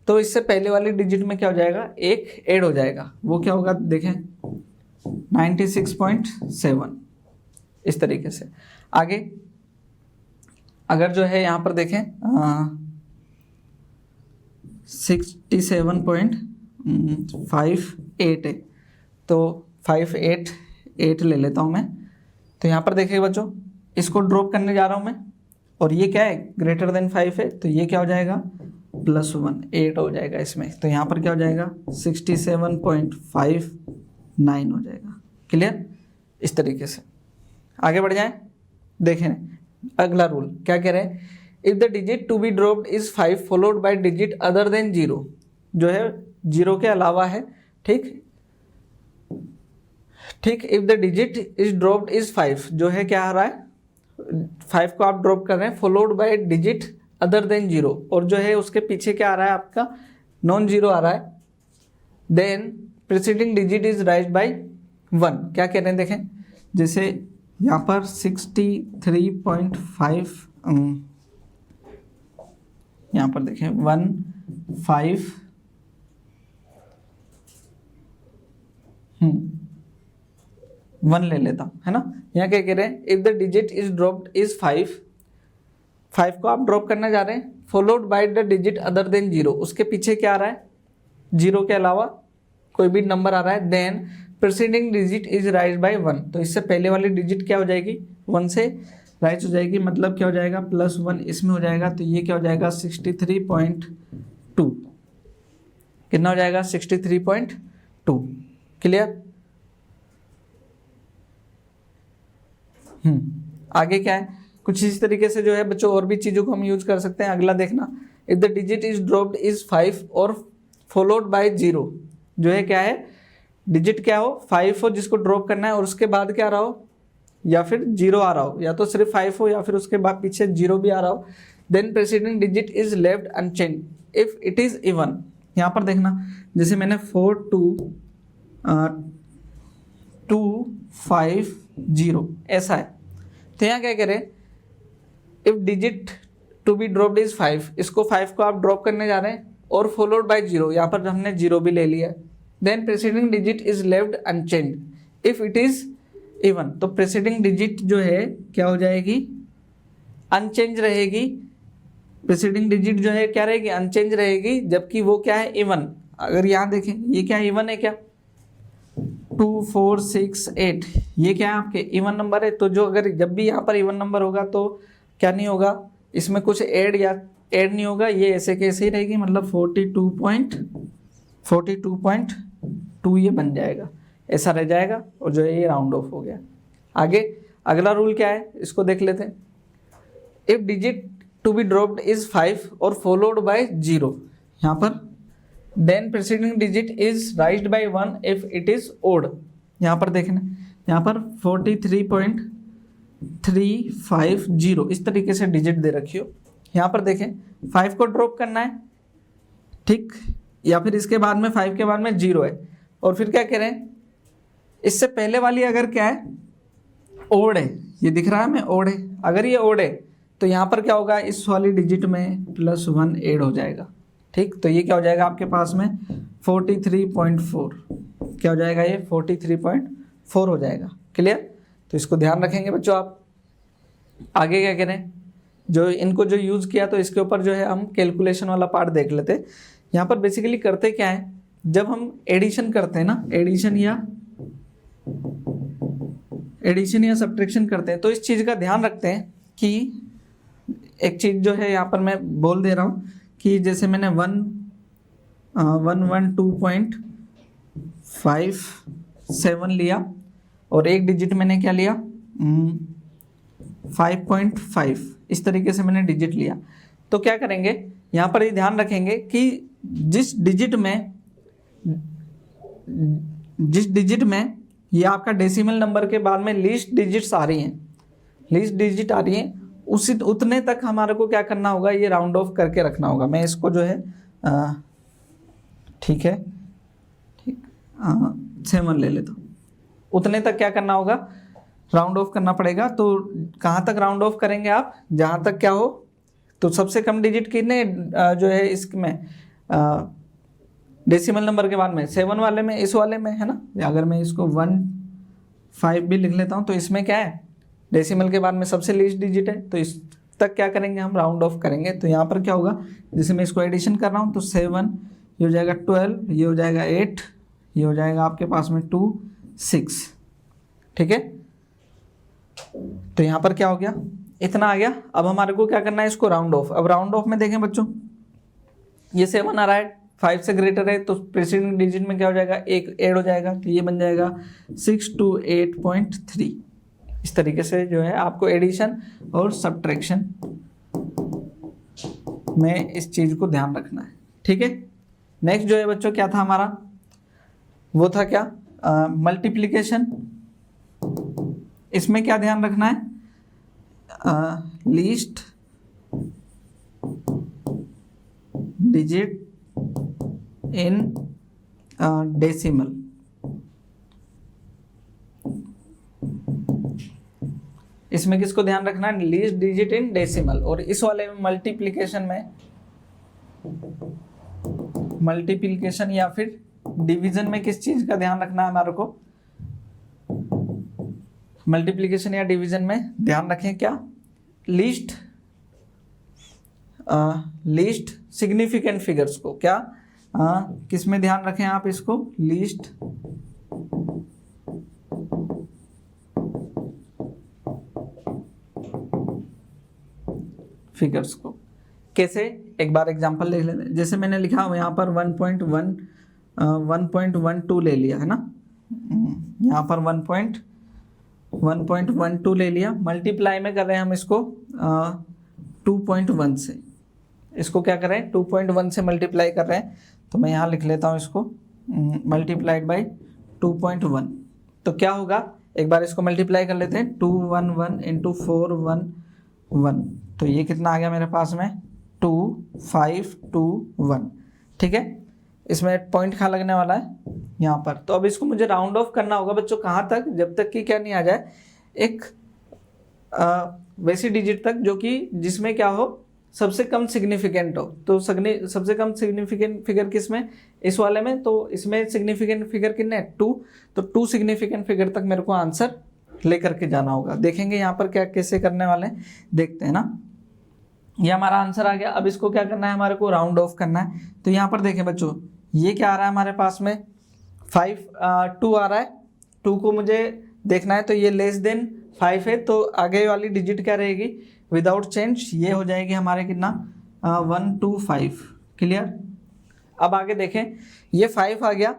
तो इससे पहले वाली डिजिट में क्या हो जाएगा, एक ऐड हो जाएगा। वो क्या होगा, देखें 96.7। इस तरीके से आगे अगर जो है यहाँ पर देखें 67.58 है, तो 588 ले लेता हूँ मैं। तो यहाँ पर देखिए बच्चों, इसको ड्रॉप करने जा रहा हूँ मैं, और ये क्या है, ग्रेटर देन 5 है, तो ये क्या हो जाएगा, +1 8 हो जाएगा इसमें। तो यहाँ पर क्या हो जाएगा, 67.59 हो जाएगा। क्लियर, इस तरीके से आगे बढ़ जाएं। देखें अगला रूल क्या कह रहे हैं, if the digit to be dropped is 5 followed by digit other than 0, जो है 0 के अलावा है। ठीक, if the digit is dropped is 5, जो है क्या आ रहा है, 5 को आप ड्रॉप कर रहे हैं, followed by digit other than 0, और जो है उसके पीछे क्या आ रहा है आपका, नॉन जीरो आ रहा है, then preceding digit is raise by 1। क्या कह रहे हैं, देखें, जैसे यहाँ पर 63.5, यहाँ पर देखें 1 ले लेता हूँ, है ना। यहाँ क्या कह रहे हैं, if the digit is dropped is 5 को आप ड्रॉप करने जा रहे हैं, followed by the digit other than 0, उसके पीछे क्या आ रहा है, 0 के अलावा कोई भी नंबर आ रहा है, then preceding digit is raise by 1। तो इससे पहले वाली डिजिट क्या हो जाएगी, 1 से राइज हो जाएगी, मतलब क्या हो जाएगा, +1 इसमें हो जाएगा। तो ये क्या हो जाएगा, 63.2। कितना हो जाएगा, 63.2। क्लियर। आगे क्या है, कुछ इस तरीके से जो है बच्चों और भी चीज़ों को हम यूज कर सकते हैं। अगला देखना, if the digit is dropped is 5 और फॉलोड बाय 0, जो है क्या है, डिजिट क्या हो, 5 हो जिसको ड्रॉप करना है, और उसके बाद क्या आ रहा हो, या फिर 0 आ रहा हो, या तो सिर्फ 5 हो या फिर उसके बाद पीछे 0 भी आ रहा हो, then preceding digit is left unchange if it is even. यहाँ पर देखना, जैसे मैंने 4250 ऐसा है, तो यहाँ क्या करें, if digit to be dropped is 5, इसको 5 को आप ड्रॉप करने जा रहे हैं, और फॉलोड बाय 0, यहाँ पर हमने 0 भी ले लिया, then preceding digit is left unchange if it is even. तो प्रीसीडिंग डिजिट जो है क्या हो जाएगी, अनचेंज रहेगी। प्रीसीडिंग डिजिट जो है क्या रहेगी, अनचेंज रहेगी, जबकि वो क्या है, इवन। अगर यहाँ देखें, ये क्या इवन है, क्या 2 4 6 8, ये क्या है आपके इवन नंबर है। तो जो अगर जब भी यहाँ पर इवन नंबर होगा तो क्या नहीं होगा, इसमें कुछ ऐड नहीं होगा, ये ऐसे कैसे ही रहेगी, मतलब 42.2 ये बन जाएगा, ऐसा रह जाएगा, और जो है ये राउंड ऑफ हो गया। आगे अगला रूल क्या है, इसको देख लेते हैं। If digit to be dropped is 5 और फॉलोड बाय 0, यहाँ पर then preceding digit is raised by 1 if it is odd. यहाँ पर देखना, यहाँ पर 43.350 इस तरीके से डिजिट दे रखी हो। यहाँ पर देखें 5 को ड्रॉप करना है, ठीक, या फिर इसके बाद में 5 के बाद में 0 है, और फिर क्या कह रहे हैं, इससे पहले वाली अगर क्या है, ओड है, ये दिख रहा है हमें ओड है, अगर ये ओड है तो यहाँ पर क्या होगा, इस वाली डिजिट में +1 ऐड हो जाएगा, ठीक। तो ये क्या हो जाएगा आपके पास में 43.4, क्या हो जाएगा ये 43.4 हो जाएगा। क्लियर? तो इसको ध्यान रखेंगे बच्चों आप। आगे क्या करें, जो इनको जो यूज़ किया तो इसके ऊपर जो है हम कैलकुलेशन वाला पार्ट देख लेते। यहाँ पर बेसिकली करते क्या है, जब हम एडिशन करते हैं ना, एडिशन या सब्ट्रैक्शन करते हैं, तो इस चीज़ का ध्यान रखते हैं कि एक चीज़ जो है यहाँ पर मैं बोल दे रहा हूँ कि जैसे मैंने 112.57 लिया और एक डिजिट मैंने क्या लिया 5.5, इस तरीके से मैंने डिजिट लिया। तो क्या करेंगे, यहाँ पर ये ध्यान रखेंगे कि जिस डिजिट में ये आपका डेसिमल नंबर के बाद में लीस्ट डिजिट आ रही हैं, उतने तक हमारे को क्या करना होगा, ये राउंड ऑफ करके रखना होगा। मैं इसको जो है ठीक 7 ले लेता हूँ, उतने तक क्या करना होगा, राउंड ऑफ करना पड़ेगा। तो कहाँ तक राउंड ऑफ करेंगे आप, जहाँ तक क्या हो, तो सबसे कम डिजिट कितने जो है इसमें डेसिमल नंबर के बाद में 7 वाले में, इस वाले में है ना। अगर मैं इसको 15 भी लिख लेता हूँ तो इसमें क्या है, डेसिमल के बाद में सबसे लीस्ट डिजिट है, तो इस तक क्या करेंगे हम, राउंड ऑफ करेंगे। तो यहाँ पर क्या होगा, जैसे मैं इसको एडिशन कर रहा हूँ तो 7, ये हो जाएगा 12, ये हो जाएगा 8, ये हो जाएगा आपके पास में 2, 6, ठीक है। तो यहाँ पर क्या हो गया, इतना आ गया। अब हमारे को क्या करना है, इसको राउंड ऑफ। अब राउंड ऑफ में देखें बच्चों, ये 7 आ रहा है, 5 से ग्रेटर है, तो प्रीसीडिंग डिजिट में क्या हो जाएगा, एक ऐड हो जाएगा, तो ये बन जाएगा 628.3। इस तरीके से जो है आपको एडिशन और सब्ट्रैक्शन में इस चीज़ को ध्यान रखना है, ठीक है। नेक्स्ट जो है बच्चों क्या था हमारा, वो था क्या, मल्टीप्लिकेशन। इसमें क्या ध्यान रखना है, लीस्ट डिजिट इन डेसिमल। इसमें किसको ध्यान रखना है, लीस्ट डिजिट इन डेसिमल। और इस वाले में मल्टीप्लिकेशन या फिर डिवीजन में किस चीज का ध्यान रखना है हमारे को, मल्टीप्लिकेशन या डिवीजन में ध्यान रखें क्या, लीस्ट सिग्निफिकेंट फिगर्स को, क्या किस में ध्यान रखें आप इसको, लीस्ट फिगर्स को। कैसे, एक बार एग्जांपल देख लेते हैं। जैसे मैंने लिखा यहाँ पर 1.12 ले लिया है ना, यहाँ पर 1.12 ले लिया, मल्टीप्लाई में कर रहे हैं हम इसको 2.1 से, इसको क्या कर रहे हैं 2.1 से मल्टीप्लाई कर रहे हैं। तो मैं यहाँ लिख लेता हूँ इसको मल्टीप्लाइड बाई 2.1। तो क्या होगा, एक बार इसको मल्टीप्लाई कर लेते हैं, 211 इंटू 411, तो ये कितना आ गया मेरे पास में 2521, ठीक है। इसमें पॉइंट कहाँ लगने वाला है, यहाँ पर। तो अब इसको मुझे राउंड ऑफ करना होगा बच्चों, कहाँ तक, जब तक कि क्या नहीं आ जाए, एक वैसी डिजिट तक जो कि जिसमें क्या हो, सबसे कम सिग्निफिकेंट हो। तो सबसे कम सिग्निफिकेंट फिगर किस में, इस वाले में। तो इसमें सिग्निफिकेंट फिगर कितने, 2। तो 2 सिग्निफिकेंट फिगर तक मेरे को आंसर लेकर के जाना होगा। देखेंगे यहाँ पर क्या कैसे करने वाले हैं, देखते हैं ना। ये हमारा आंसर आ गया। अब इसको क्या करना है, हमारे को राउंड ऑफ करना है। तो यहाँ पर देखें बच्चों, ये क्या आ रहा है हमारे पास में 2 आ रहा है, 2 को मुझे देखना है, तो ये लेस देन 5 है, तो आगे वाली डिजिट क्या रहेगी, विदाउट चेंज, ये हो जाएगी हमारे कितना 125। क्लियर। अब आगे देखें, ये 5 आ गया,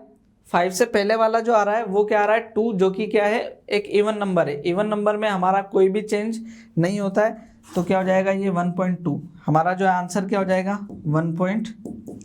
5 से पहले वाला जो आ रहा है वो क्या आ रहा है 2, जो कि क्या है, एक इवन नंबर है। इवन नंबर में हमारा कोई भी चेंज नहीं होता है, तो क्या हो जाएगा ये 1.2। हमारा जो आंसर क्या हो जाएगा 1.2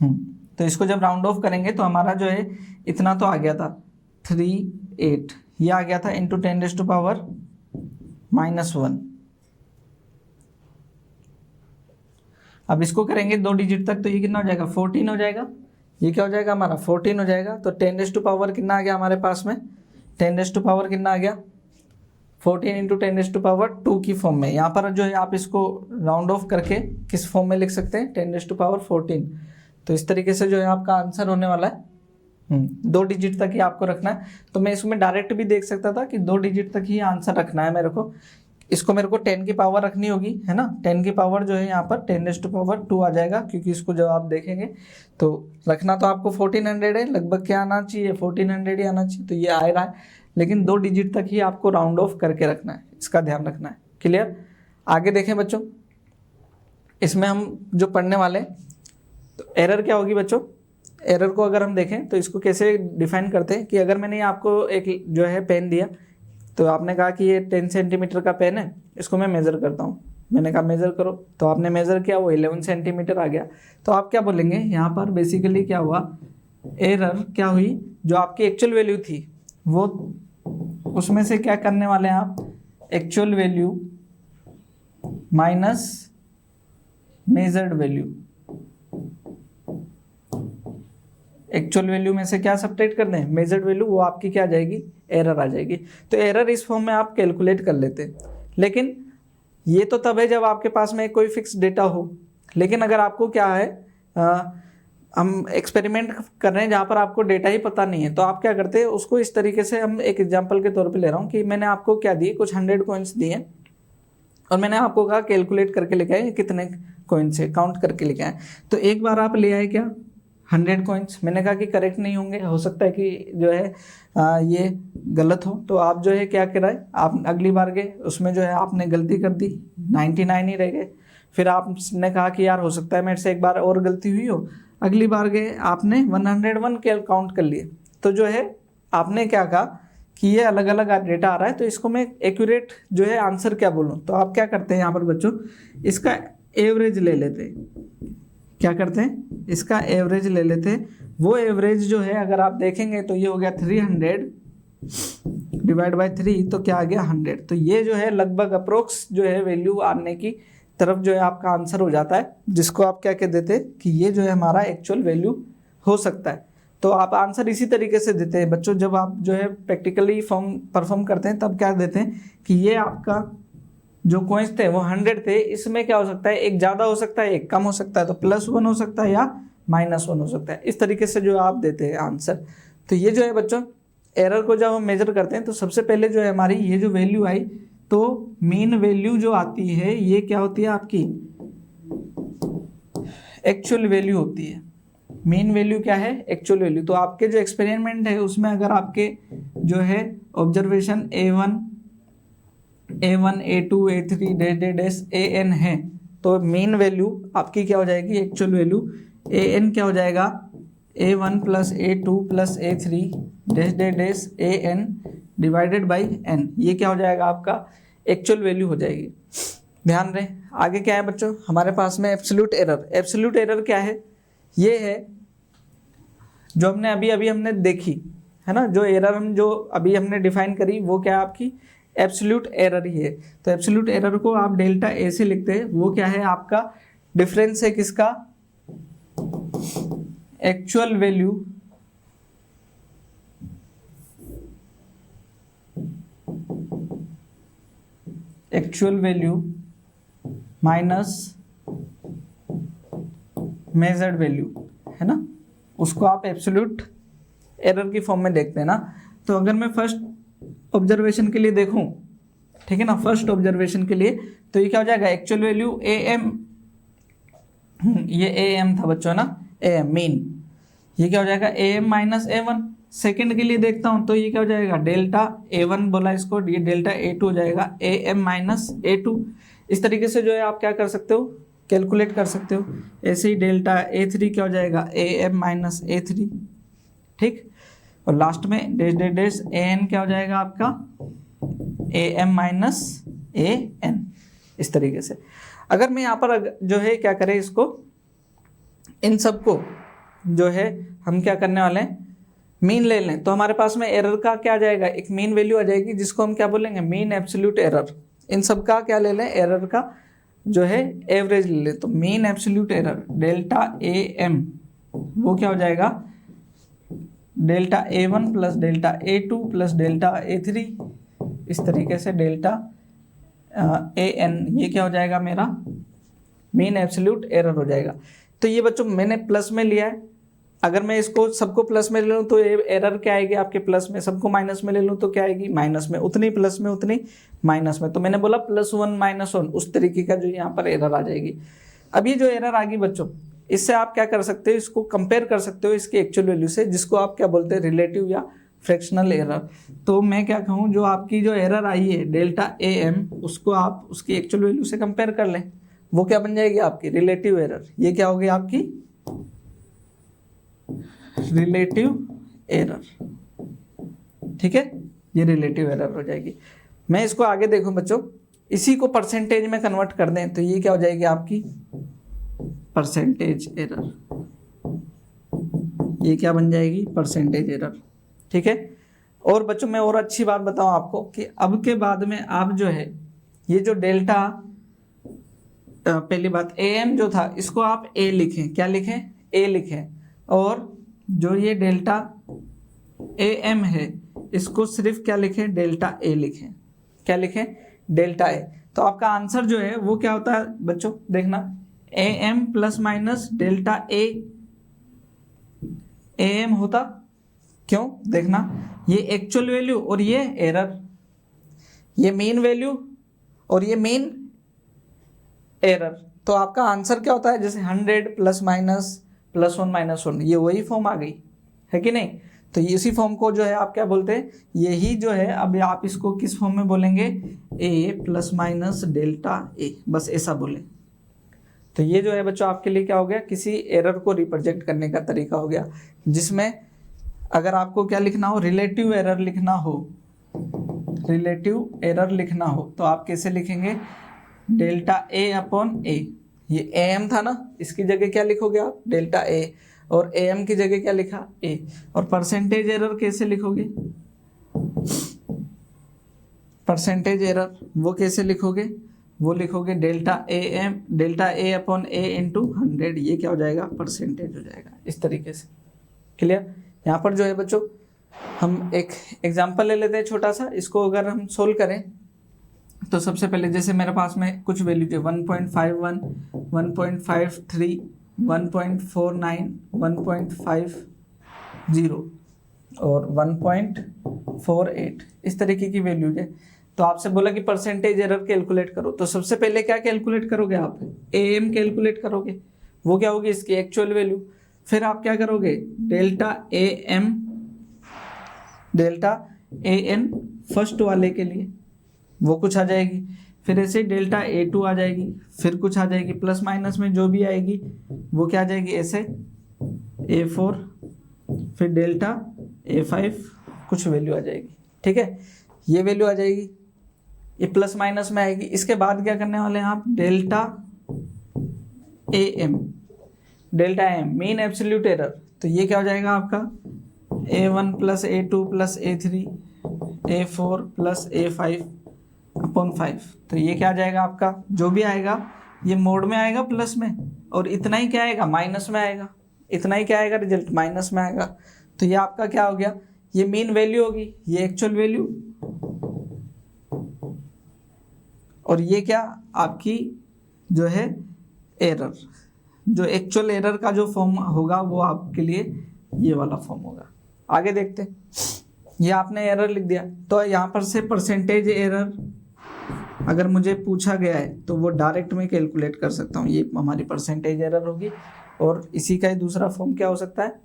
तो इसको जब राउंड ऑफ करेंगे तो हमारा जो है इतना तो आ गया था 38, ये आ गया था इंटू 10⁻⁻1। अब इसको करेंगे 2 डिजिट तक तो ये कितना हो जाएगा 14 हो जाएगा। ये क्या हो जाएगा हमारा 14 हो जाएगा। तो 10⁻⁻ कितना आ गया हमारे पास में 10⁻⁻ कितना आ गया 14 इंटू 10⁻2 की फॉर्म में। यहाँ पर जो है आप इसको राउंड ऑफ करके किस फॉर्म में लिख सकते हैं 10⁻14। तो इस तरीके से जो है आपका आंसर होने वाला है 2 डिजिट तक ही आपको रखना है। तो मैं इसमें डायरेक्ट भी देख सकता था कि 2 डिजिट तक ही आंसर रखना है मेरे को। इसको मेरे को 10 की पावर रखनी होगी, है ना। 10 की पावर जो है यहाँ पर 10⁻2 आ जाएगा, क्योंकि इसको जब आप देखेंगे तो रखना तो आपको 1400 है, लगभग क्या आना चाहिए 1400 ही आना चाहिए। तो ये आ रहा है, लेकिन 2 डिजिट तक ही आपको राउंड ऑफ करके रखना है, इसका ध्यान रखना है। क्लियर। आगे देखें बच्चों, इसमें हम जो पढ़ने वाले हैं तो एरर क्या होगी बच्चों। एरर को अगर हम देखें तो इसको कैसे डिफाइन करते हैं कि अगर मैंने आपको एक जो है पेन दिया, तो आपने कहा कि ये 10 सेंटीमीटर का पेन है, इसको मैं मेज़र करता हूँ। मैंने कहा मेज़र करो, तो आपने मेज़र किया, वो 11 सेंटीमीटर आ गया। तो आप क्या बोलेंगे यहाँ पर बेसिकली क्या हुआ, एरर क्या हुई, जो आपकी एक्चुअल वैल्यू थी वो उसमें से क्या करने वाले हैं आप, actual value minus measured value. Actual value में से क्या सब्ट्रैक्ट कर दें, मेजर्ड वैल्यू, वो आपकी क्या आ जाएगी, एरर आ जाएगी। तो एरर इस फॉर्म में आप कैलकुलेट कर लेते हैं। लेकिन ये तो तब है जब आपके पास में कोई फिक्स डेटा हो। लेकिन अगर आपको क्या है हम एक्सपेरिमेंट कर रहे हैं जहाँ पर आपको डेटा ही पता नहीं है, तो आप क्या करते हैं उसको इस तरीके से, हम एक एग्जांपल के तौर पे ले रहा हूँ कि मैंने आपको क्या दिए, कुछ 100 कॉइन्स दिए और मैंने आपको कहा कैलकुलेट करके लेके आए कितने कॉइन्स है, काउंट करके लेके आए। तो एक बार आप ले आए क्या 100 कॉइन्स, मैंने कहा कि करेक्ट नहीं होंगे, हो सकता है कि जो है ये गलत हो, तो आप जो है क्या कराए, आप अगली बार गए उसमें जो है आपने गलती कर दी, 99 ही रह गए। फिर आपने कहा कि यार हो सकता है मेरे से एक बार और गलती हुई हो, अगली बार गए आपने 101 के काउंट कर लिए। तो जो है आपने क्या कहा कि ये अलग अलग डेटा आ रहा है, तो इसको मैं एक्यूरेट जो है आंसर क्या बोलूँ, तो आप क्या करते हैं यहाँ पर बच्चों, इसका एवरेज ले लेते हैं। क्या करते हैं, इसका एवरेज ले लेते हैं। वो एवरेज जो है अगर आप देखेंगे तो ये हो गया 300 डिवाइड बाई 3, तो क्या आ गया 100। तो ये जो है लगभग अप्रोक्स जो है वैल्यू आने की तरफ जो है आपका आंसर हो जाता है, जिसको आप क्या कह देते हैं कि ये जो है हमारा एक्चुअल वैल्यू हो सकता है। तो आप आंसर इसी तरीके से देते हैं बच्चों, जब आप जो है प्रैक्टिकली परफॉर्म करते हैं तब क्या देते हैं कि ये आपका जो कॉइन्स थे वो 100 थे, इसमें क्या हो सकता है, एक ज़्यादा हो सकता है, एक कम हो सकता है, तो +1 हो सकता है या -1 हो सकता है। इस तरीके से जो आप देते हैं आंसर। तो ये जो है बच्चों एरर को जब हम मेजर करते हैं तो सबसे पहले जो है हमारी ये जो वैल्यू आई, तो मीन वैल्यू जो आती है ये क्या होती है आपकी एक्चुअल वैल्यू होती है। मीन वैल्यू क्या है, एक्चुअल वैल्यू। तो आपके जो एक्सपेरिमेंट है उसमें अगर आपके जो है observation A1 A2 A3 dash AN है, तो मीन वैल्यू आपकी क्या हो जाएगी, एक्चुअल वैल्यू AN क्या हो जाएगा, A1 + A2 + A3 dash AN divided by N, ये क्या हो जाएगा आपका एक्चुअल वैल्यू हो जाएगी। ध्यान रहे आगे क्या है बच्चों हमारे पास में एब्सोल्यूट एरर। एब्सोल्यूट एरर क्या है, ये है जो हमने अभी हमने देखी है ना, जो एरर हम जो अभी हमने डिफाइन करी वो क्या है आपकी एब्सोल्यूट एरर ही है। तो एब्सोल्यूट एरर को आप डेल्टा ए से लिखते हैं, वो क्या है आपका डिफरेंस है किसका, actual value minus measured value है ना, उसको आप एब्सोल्यूट एरर की फॉर्म में देखते हैं ना। तो अगर मैं फर्स्ट ऑब्जर्वेशन के लिए देखूं, ठीक है ना, फर्स्ट ऑब्जर्वेशन के लिए, तो ये क्या हो जाएगा एक्चुअल वैल्यू AM, ये AM था बच्चों ना, AM मीन, ये क्या हो जाएगा AM - A1। सेकंड के लिए देखता हूं तो ये क्या हो जाएगा डेल्टा A1 बोला इसको, ये डेल्टा A2 हो जाएगा AM - A2। इस तरीके से जो है आप क्या कर सकते हो, कैलकुलेट कर सकते हो। ऐसे ही डेल्टा A3 क्या हो जाएगा AM - A3, ठीक। और लास्ट में डैश AN क्या हो जाएगा आपका AM - AN। इस तरीके से अगर मैं यहाँ पर जो है क्या करें, इसको इन सबको जो है हम क्या करने वाले हैं, मीन ले लें, तो हमारे पास में एरर का क्या आ जाएगा, एक मीन वैल्यू आ जाएगी जिसको हम क्या बोलेंगे मीन एब्सोल्यूट एरर। इन सब का क्या ले लें, एरर का जो है एवरेज ले लें, तो mean absolute error delta AM वो क्या हो जाएगा delta A1 + delta A2 + delta A3, इस तरीके से डेल्टा AN, ये क्या हो जाएगा मेरा मीन एब्सोल्यूट एरर हो जाएगा। तो ये बच्चों मैंने प्लस में लिया है, अगर मैं इसको सबको प्लस में ले लूँ तो एरर क्या आएगी आपके प्लस में, सबको माइनस में ले लूँ तो क्या आएगी माइनस में, उतनी प्लस में उतनी माइनस में। तो मैंने बोला +1 -1 उस तरीके का जो यहाँ पर एरर आ जाएगी। अब ये जो एरर आ गई बच्चों, इससे आप क्या कर सकते हो, इसको कंपेयर कर सकते हो इसकी एक्चुअल वैल्यू से, जिसको आप क्या बोलते हैं रिलेटिव या फ्रैक्शनल एरर। तो मैं क्या कहूँ, जो आपकी जो एरर आई है डेल्टा AM, उसको आप उसकी एक्चुअल वैल्यू से कंपेयर कर लें, वो क्या बन जाएगी आपकी रिलेटिव एरर। ये क्या होगी आपकी रिलेटिव एरर, ठीक है, ये रिलेटिव एरर हो जाएगी। मैं इसको आगे देखूं बच्चों, इसी को परसेंटेज में कन्वर्ट कर दें तो ये क्या हो जाएगी आपकी परसेंटेज एरर, ये क्या बन जाएगी परसेंटेज एरर, ठीक है। और बच्चों मैं और अच्छी बात बताऊं आपको कि अब के बाद में आप जो है ये जो डेल्टा, पहली बात AM जो था इसको आप A लिखें, क्या लिखें A लिखें, और जो ये डेल्टा AM है इसको सिर्फ क्या लिखें डेल्टा A लिखें, क्या लिखें डेल्टा A। तो आपका आंसर जो है वो क्या होता है बच्चों देखना, AM ± डेल्टा A AM होता, क्यों देखना, ये एक्चुअल वैल्यू और ये एरर, ये मीन वैल्यू और ये मीन एरर, तो आपका आंसर क्या होता है, जैसे 100 प्लस माइनस प्लस 1 माइनस 1, ये वही फॉर्म आ गई है कि नहीं। तो इसी फॉर्म को जो है आप क्या बोलते हैं, यही जो है अब आप इसको किस फॉर्म में बोलेंगे, ए प्लस माइनस डेल्टा ए, बस ऐसा बोले। तो ये जो है बच्चों आपके लिए क्या हो गया, किसी एरर को रिप्रेजेंट करने का तरीका हो गया, जिसमें अगर आपको क्या लिखना हो, रिलेटिव एरर लिखना हो, रिलेटिव एरर लिखना हो तो आप कैसे लिखेंगे, डेल्टा ए अपॉन ए, ये एम था ना, इसकी जगह क्या लिखोगे आप, डेल्टा ए, और एम की जगह क्या लिखा, ए, और परसेंटेज एरर कैसे लिखोगे, परसेंटेज एरर वो कैसे लिखोगे, वो लिखोगे delta A M, delta A upon A into 100, ये क्या हो जाएगा, परसेंटेज हो जाएगा, इस तरीके से। क्लियर। यहाँ पर जो है बच्चों हम एक एग्जांपल ले लेते हैं छोटा सा, इसको अगर हम सोल्व करें तो सबसे पहले जैसे मेरे पास में कुछ वैल्यू है 1.51, 1.53, 1.49, 1.50 और 1.48, इस तरीके की वैल्यूज है। तो आपसे बोला कि परसेंटेज एरर कैलकुलेट करो, तो सबसे पहले क्या कैलकुलेट करोगे आप, एम कैलकुलेट करोगे, वो क्या होगी, इसकी एक्चुअल वैल्यू। फिर आप क्या करोगे, delta A M, delta A N first वाले के लिए वो कुछ आ जाएगी, फिर ऐसे डेल्टा A2 आ जाएगी, फिर कुछ आ जाएगी, प्लस माइनस में जो भी आएगी वो क्या आ जाएगी, ऐसे A4, फिर डेल्टा A5 कुछ वैल्यू आ जाएगी, ठीक है, ये वैल्यू आ जाएगी, ये प्लस माइनस में आएगी। इसके बाद क्या करने वाले हैं आप, delta AM, delta AM mean absolute error, तो ये क्या हो जाएगा आपका A1 plus A2 plus A3 A4 plus A5 upon 5, तो ये क्या आ जाएगा आपका, जो भी आएगा ये मोड में आएगा प्लस में, और इतना ही क्या आएगा, माइनस में आएगा, इतना ही क्या आएगा, रिजल्ट माइनस में आएगा। तो ये आपका क्या हो गया, ये मीन वैल्यू होगी, ये एक्चुअल वैल्यू, और ये क्या आपकी जो है एरर, जो एक्चुअल एरर का जो फॉर्म होगा वो आपके लिए ये वाला फॉर्म होगा। आगे देखते हैं, ये आपने एरर लिख दिया, तो यहाँ पर से परसेंटेज एरर अगर मुझे पूछा गया है तो वो डायरेक्ट में कैलकुलेट कर सकता हूँ, ये हमारी परसेंटेज एरर होगी। और इसी का ही दूसरा फॉर्म क्या हो सकता है,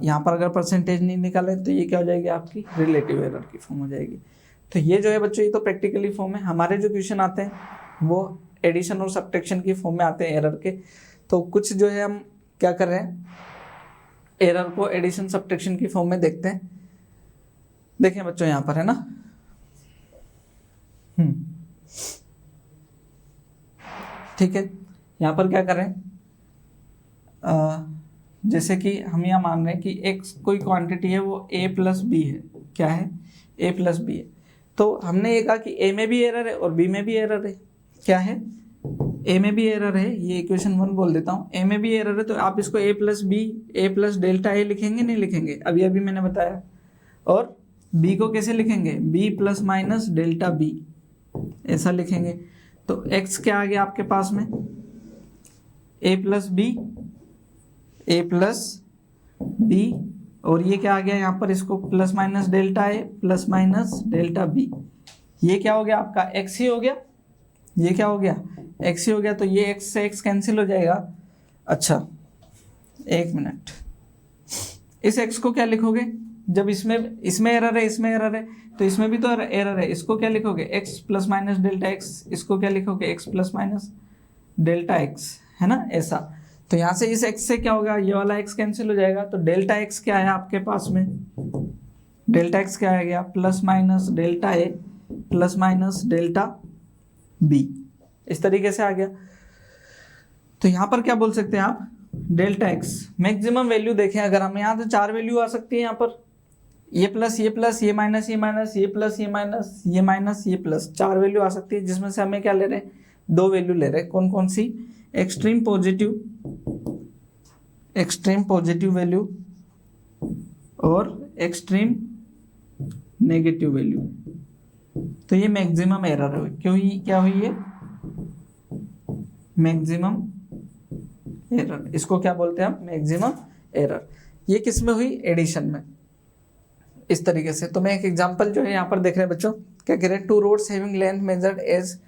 यहाँ पर अगर परसेंटेज नहीं निकाले तो ये क्या हो जाएगी, आपकी रिलेटिव एरर की फॉर्म हो जाएगी। तो ये जो है बच्चों, ये तो प्रैक्टिकली फॉर्म है। हमारे जो क्वेश्चन आते हैं वो एडिशन और सब्ट्रैक्शन की फॉर्म में आते हैं एरर के। तो कुछ जो है हम क्या कर रहे हैं, एरर को एडिशन सब्ट्रैक्शन की फॉर्म में देखते हैं। देखें बच्चों यहाँ पर है ना, ठीक है, यहाँ पर क्या कर रहे हैं, जैसे कि हम यहाँ मान रहे हैं कि x कोई क्वांटिटी है वो a प्लस बी है, क्या है, a प्लस बी है। तो हमने ये कहा कि a में भी एरर है और b में भी एरर है, क्या है, a में भी एरर है, ये इक्वेशन 1 बोल देता हूँ, a में भी एरर है, तो आप इसको a plus B, a plus delta A लिखेंगे, नहीं लिखेंगे, अभी मैंने बताया। और b को कैसे लिखेंगे, b plus minus delta b, ऐसा लिखेंगे। तो x क्या आ गया आपके पास में, a plus B, a plus B, और ये क्या आ गया यहाँ पर, इसको plus minus delta A plus minus delta B, ये क्या हो गया आपका x ही हो गया, ये क्या हो गया x ही हो गया। तो ये x से x कैंसिल हो जाएगा। अच्छा एक मिनट, इस x को क्या लिखोगे, जब इसमें एरर है, इसमें एरर है, तो इसमें भी तो एरर है, इसको क्या लिखोगे, x plus minus delta x, इसको क्या लिखोगे, x plus minus delta x, है ना, ऐसा। तो यहाँ से इस x से क्या होगा, ये वाला x कैंसिल हो जाएगा। तो डेल्टा x क्या है आपके पास में, डेल्टा x क्या आ गया, plus minus delta a plus minus delta b, इस तरीके से आ गया। तो यहाँ पर क्या बोल सकते हैं आप, डेल्टा x मैक्सिमम वैल्यू देखें अगर हम, यहाँ तो 4 वैल्यू आ सकती है यहाँ पर, ये प्लस ये प्लस ये माइनस ये माइनस ये प्लस ये माइनस ये माइनस ये प्लस, 4 वैल्यू आ सकती है, जिसमें से हमें क्या ले रहे हैं, 2 वैल्यू ले रहे हैं। कौन कौन सी, एक्सट्रीम पॉजिटिव वैल्यू और एक्सट्रीम नेगेटिव वैल्यू। तो ये मैक्सिमम एरर है, क्यों ही क्या हुई है, मैक्सिमम एरर, इसको क्या बोलते हैं हम, मैक्सिमम एरर। ये किस में हुई, एडिशन में, इस तरीके से। तो मैं एक एग्जांपल जो है यहाँ पर देख रहे हैं बच्चों, क्या कह रहे हैं, two roads having length measured as,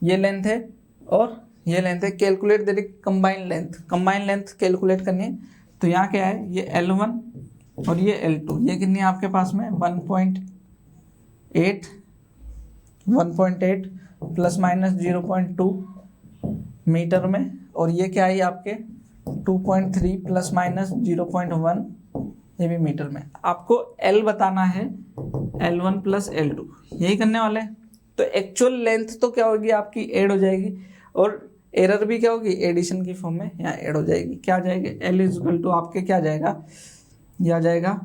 ये लेंथ है और ये लेंथ है, calculate their combined length, combined length calculate करनी है। तो यहाँ क्या है, ये L1 और ये L2, ये कितनी है आपके पास में 1.8 प्लस माइनस 0.2 मीटर में, और ये क्या है आपके 2.3 प्लस माइनस 0.1 ये भी मीटर में। आपको L बताना है, L1 प्लस L2 यही करने वाले हैं। तो एक्चुअल लेंथ तो क्या होगी आपकी, ऐड हो जाएगी, और एरर भी क्या होगी, एडिशन की फॉर्म में यहाँ ऐड हो जाएगी। क्या आ जाएगा, L इजकल टू आपके क्या आ जाएगा, ये आ जाएगा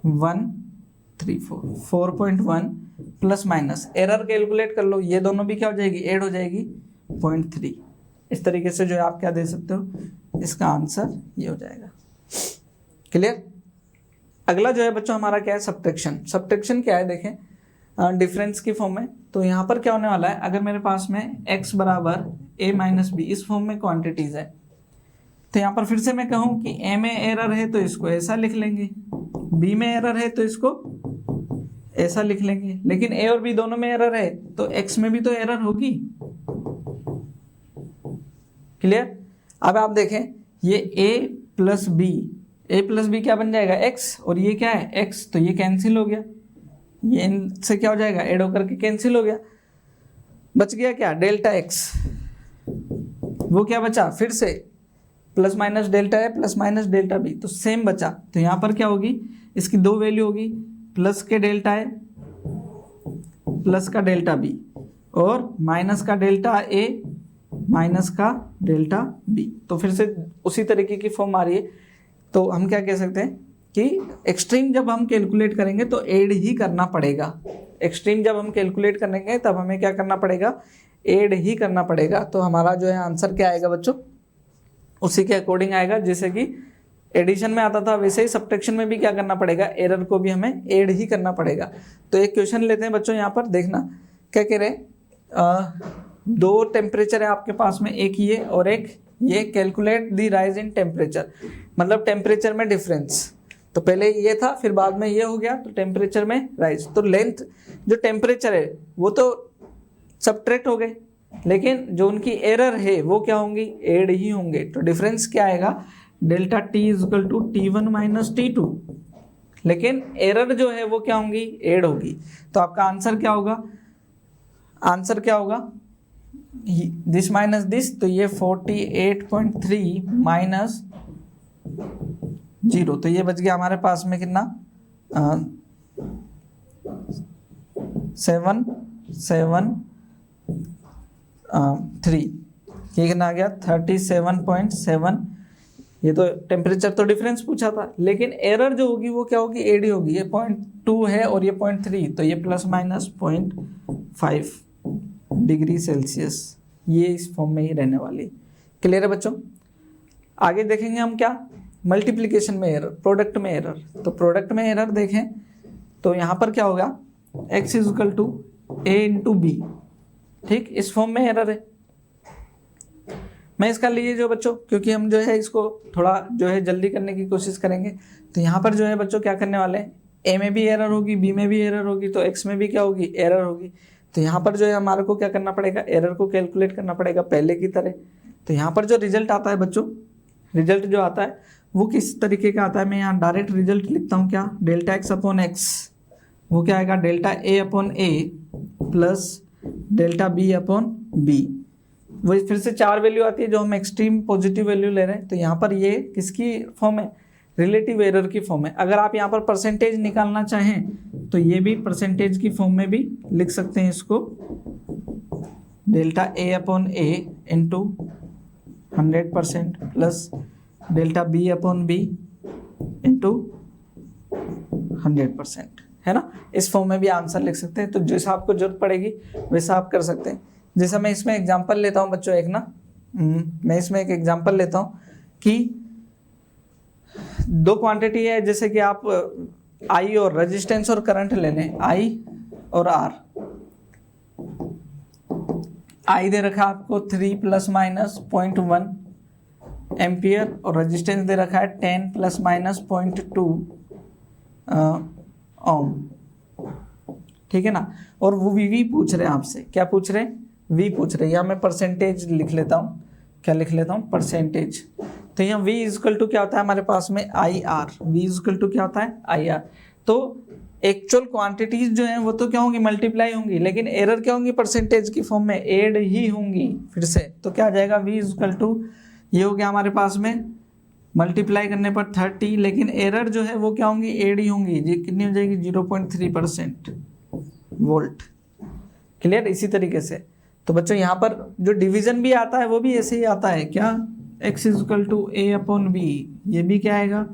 4.1 प्लस माइनस, एरर कैलकुलेट कर लो, ये दोनों भी क्या हो जाएगी, ऐड हो जाएगी 0.3। इस तरीके से जो है आप क्या दे सकते हो, इसका आंसर ये हो जाएगा। क्लियर। अगला जो है बच्चों हमारा क्या है, सब्ट्रैक्शन। सब्ट्रैक्शन क्या है, देखें डिफरेंस की फॉर्म में। तो यहाँ पर क्या होने वाला है, अगर मेरे पास में x बराबर a माइनस बी इस फॉर्म में क्वांटिटीज है, तो यहाँ पर फिर से मैं कहूँ कि a में एरर है तो इसको ऐसा लिख लेंगे, b में एरर है तो इसको ऐसा लिख लेंगे, लेकिन a और b दोनों में एरर है तो x में भी तो एरर होगी। क्लियर। अब आप देखें ये a प्लस बी क्या बन जाएगा, x, और ये क्या है x, तो ये कैंसिल हो गया, ये इनसे क्या हो जाएगा, ऐड होकर के कैंसिल हो गया, बच गया क्या, डेल्टा x, वो क्या बचा, फिर से प्लस माइनस डेल्टा है प्लस माइनस डेल्टा बी, तो सेम बचा। तो यहाँ पर क्या होगी, इसकी दो वैल्यू होगी, प्लस के डेल्टा है प्लस का डेल्टा बी, और माइनस का डेल्टा ए माइनस का डेल्टा बी। तो फिर से उसी तरीके की फॉर्म आ रही है। तो हम क्या कह सकते हैं कि एक्सट्रीम जब हम कैलकुलेट करेंगे तो ऐड ही करना पड़ेगा। एक्सट्रीम जब हम कैलकुलेट करेंगे तब हमें क्या करना पड़ेगा, ऐड ही करना पड़ेगा। तो हमारा जो है आंसर क्या आएगा बच्चों, उसी के अकॉर्डिंग आएगा, जैसे कि एडिशन में आता था वैसे ही सब्ट्रैक्शन में भी क्या करना पड़ेगा, एरर को भी हमें ऐड ही करना पड़ेगा। तो एक क्वेश्चन लेते हैं बच्चों, यहाँ पर देखना क्या कह रहे हैं, दो टेम्परेचर है आपके पास में, एक ये और एक ये, calculate the rise in temperature, मतलब टेम्परेचर में डिफरेंस। तो पहले ये था फिर बाद में ये हो गया, तो टेम्परेचर में राइज। तो लेंथ जो टेम्परेचर है वो तो सब्ट्रैक्ट हो गए, लेकिन जो उनकी एरर है वो क्या होंगी, ऐड ही होंगे। तो डिफरेंस क्या आएगा, delta T is equal to T1 minus T2, लेकिन एरर जो है वो क्या होंगी, ऐड होगी। तो आपका आंसर क्या होगा, आंसर क्या होगा, दिस माइनस दिस, तो ये 48.3 माइनस 0, तो ये बच गया हमारे पास में कितना 773, ये कितना आ गया 37.7। ये तो टेम्परेचर तो डिफरेंस पूछा था, लेकिन एरर जो होगी वो क्या होगी, एडी होगी। ये 0.2 है और ये 0.3, तो ये प्लस माइनस 0.5 डिग्री सेल्सियस, ये इस फॉर्म में ही रहने वाली। क्लियर है बच्चों। आगे देखेंगे हम क्या, मल्टीप्लिकेशन में एरर, प्रोडक्ट में एरर। तो प्रोडक्ट में एरर देखें तो यहाँ पर क्या होगा, x is equal to a into B, ठीक, इस फॉर्म में एरर है। मैं इसका लिए जो बच्चों, क्योंकि हम जो है इसको थोड़ा जो है जल्दी करने की कोशिश करेंगे, तो यहाँ पर जो है बच्चों क्या करने वाले हैं, a में भी एरर होगी, b में भी एरर होगी, तो x में भी क्या होगी, एरर होगी। तो यहाँ पर जो है हमारे को क्या करना पड़ेगा, एरर को कैलकुलेट करना पड़ेगा पहले की तरह। तो यहाँ पर जो रिजल्ट आता है बच्चों, रिजल्ट जो आता है वो किस तरीके का आता है, मैं यहाँ डायरेक्ट रिजल्ट लिखता हूँ, क्या, डेल्टा एक्स अपॉन एक्स, वो क्या आएगा, delta A upon A plus delta B upon B. वही फिर से चार वैल्यू आती है जो हम एक्सट्रीम पॉजिटिव वैल्यू ले रहे हैं। तो यहाँ पर ये किसकी फॉर्म है, रिलेटिव एरर की फॉर्म है। अगर आप यहाँ पर परसेंटेज निकालना चाहें तो ये भी परसेंटेज की फॉर्म में भी लिख सकते हैं इसको, delta A upon A into 100% plus delta B upon B into 100%, है ना। इस फॉर्म में भी आंसर लिख सकते हैं। तो जैसा आपको जरूरत पड़ेगी वैसा आप कर सकते हैं। जैसा मैं इसमें एग्जांपल लेता हूँ बच्चों, एक ना मैं इसमें एक एग्जांपल लेता हूँ कि दो क्वांटिटी है, जैसे कि आप आई और रेजिस्टेंस और करंट ले लें, आई और आर। आई दे रखा आपको 3 प्लस माइनस 0.1 एम्पियर और रेजिस्टेंस दे रखा है 10 प्लस माइनस 0.2 ओम, ठीक है ना। और वो वी पूछ रहे हैं आपसे, क्या पूछ रहे हैं, वी पूछ रहे हैं। या मैं परसेंटेज लिख लेता हूँ, क्या लिख लेता हूँ, परसेंटेज। तो यहाँ v इजकल टू क्या होता है हमारे पास में I R, v is equal to क्या होता है आई आर। तो एक्चुअल क्वांटिटीज जो हैं वो तो क्या होंगी, मल्टीप्लाई होंगी, लेकिन एरर क्या होंगी, परसेंटेज की फॉर्म में एड ही होंगी फिर से। तो क्या आ जाएगा, v इजकल टू ये हो गया हमारे पास में मल्टीप्लाई करने पर 30, लेकिन एरर जो है वो क्या होंगी, एड ही होंगी। ये कितनी हो जाएगी, 0.3% वोल्ट। क्लियर। इसी तरीके से तो बच्चों यहाँ पर जो डिवीजन भी आता है वो भी ऐसे ही आता है, क्या, x is equal to a upon B, ये भी क्या आएगा,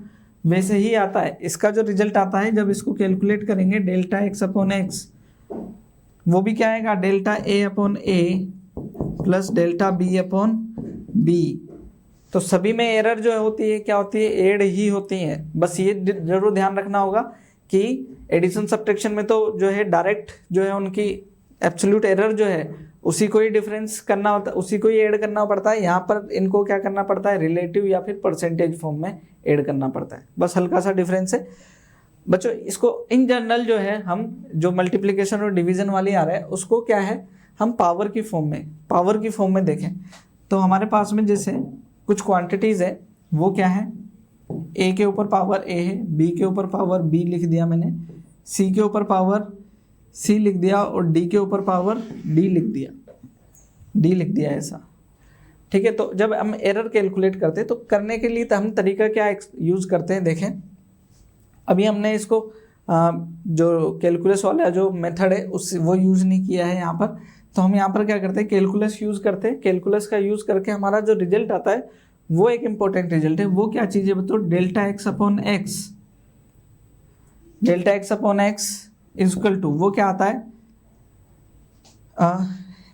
वैसे ही आता है। इसका जो रिजल्ट आता है जब इसको कैलकुलेट करेंगे डेल्टा x अपॉन एक्स, वो भी क्या आएगा, delta a upon a plus delta b upon B. तो सभी में एरर जो होती है क्या होती है, एड ही होती है। बस ये जरूर ध्यान रखना होगा कि एडिशन सब्ट्रैक्शन में तो जो है डायरेक्ट जो है उनकी एब्सोल्यूट एरर जो है उसी को ही डिफरेंस करना होता है, उसी को ही ऐड करना पड़ता है। यहाँ पर इनको क्या करना पड़ता है, रिलेटिव या फिर परसेंटेज फॉर्म में ऐड करना पड़ता है। बस हल्का सा डिफरेंस है बच्चों। इसको इन जनरल जो है हम जो मल्टीप्लिकेशन और डिवीजन वाली आ रहा है उसको क्या है, हम पावर की फॉर्म में देखें। तो हमारे पास में जैसे कुछ क्वांटिटीज़ है, वो क्या है, a के ऊपर पावर a है, b के ऊपर पावर b लिख दिया मैंने, c के ऊपर पावर c लिख दिया और d के ऊपर पावर d लिख दिया ऐसा, ठीक है। तो जब हम एरर कैलकुलेट करते हैं तो करने के लिए तो हम तरीका क्या यूज़ करते हैं, देखें। अभी हमने इसको जो कैलकुलस वाला जो मेथड है उस वो यूज़ नहीं किया है यहाँ पर। तो हम यहाँ पर क्या करते हैं, कैलकुलस यूज़ करते हैं। कैलकुलस का यूज़ करके हमारा जो रिजल्ट आता है वो एक इम्पोर्टेंट रिजल्ट है। वो क्या चीज़ है बताओ, delta X upon X, delta X upon X is equal to वो क्या आता है,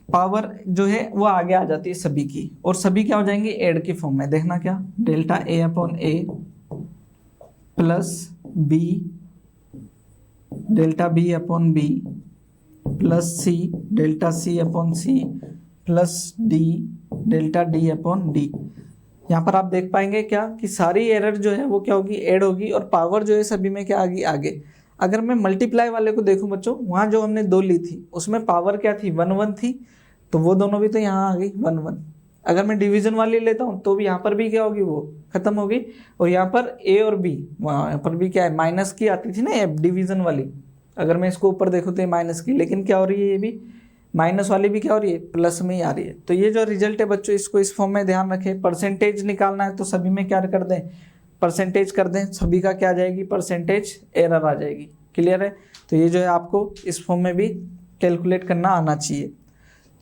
पावर जो है वो आगे आ जाती है सभी की, और सभी क्या हो जाएंगे, एड की फॉर्म में। देखना क्या, delta A upon A plus B, delta B upon B plus C, delta C upon C plus D, delta D upon D. यहाँ पर आप देख पाएंगे क्या कि सारी एरर जो है वो क्या होगी, ऐड होगी, और पावर जो है सभी में क्या आ गई, आगे। अगर मैं मल्टीप्लाई वाले को देखूं बच्चों, वहाँ जो हमने 2 ली थी उसमें पावर क्या थी, 1 1 थी, तो वो दोनों भी तो यहाँ आ गई 1 1। अगर मैं डिवीजन वाली लेता हूँ तो भी यहाँ पर भी क्या होगी, वो खत्म होगी। और यहाँ पर ए और बी, वहाँ पर भी क्या है, माइनस की आती थी ना डिवीजन वाली। अगर मैं इसको ऊपर देखूँ तो ये माइनस की, लेकिन क्या हो रही है, ये भी माइनस वाली भी क्या हो रही है, प्लस में ही आ रही है। तो ये जो रिजल्ट है बच्चों, इसको इस फॉर्म में ध्यान रखें। परसेंटेज निकालना है तो सभी में क्या कर दें, परसेंटेज कर दें, सभी का क्या आ जाएगी, परसेंटेज एरर आ जाएगी। क्लियर है। तो ये जो है आपको इस फॉर्म में भी कैलकुलेट करना आना चाहिए।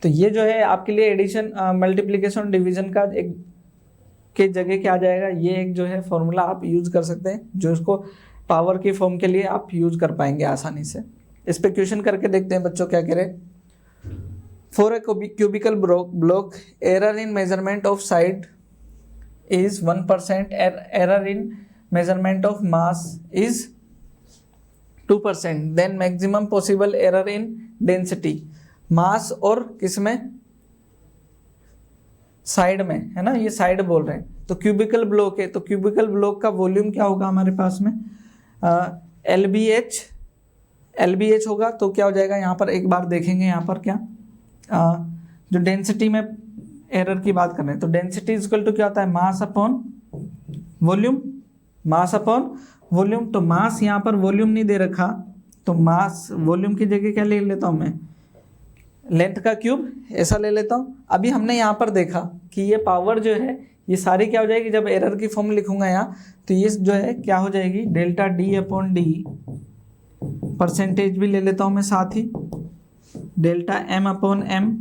तो ये जो है आपके लिए एडिशन मल्टीप्लिकेशन डिवीजन का एक के जगह क्या आ जाएगा, ये एक जो है फॉर्मूला आप यूज कर सकते हैं, जो इसको पावर की फॉर्म के लिए आप यूज कर पाएंगे आसानी से। इस पे क्वेश्चन करके देखते हैं बच्चों क्या कह रहे। For a cubical block error in measurement of side is 1%, error in measurement of mass is 2%, then maximum possible error in density. Mass और किसमें, साइड में, है ना, ये साइड बोल रहे हैं। तो क्यूबिकल ब्लॉक है, तो क्यूबिकल ब्लॉक का वॉल्यूम क्या होगा हमारे पास में, LBH होगा। तो क्या हो जाएगा, यहाँ पर एक बार देखेंगे, यहाँ पर क्या जो डेंसिटी में एरर की बात कर रहे हैं, तो डेंसिटी इक्वल टू क्या होता है, mass upon volume, mass upon volume. तो मास यहाँ पर वॉल्यूम नहीं दे रखा, तो मास वॉल्यूम की जगह क्या ले लेता हूँ मैं, लेंथ का क्यूब, ऐसा ले लेता हूँ। अभी हमने यहाँ पर देखा कि ये पावर जो है ये सारी क्या हो जाएगी, जब एरर की फॉर्म लिखूंगा यहाँ, तो ये जो है क्या हो जाएगी, delta D upon D, percentage भी ले लेता हूँ मैं साथ ही, delta M upon M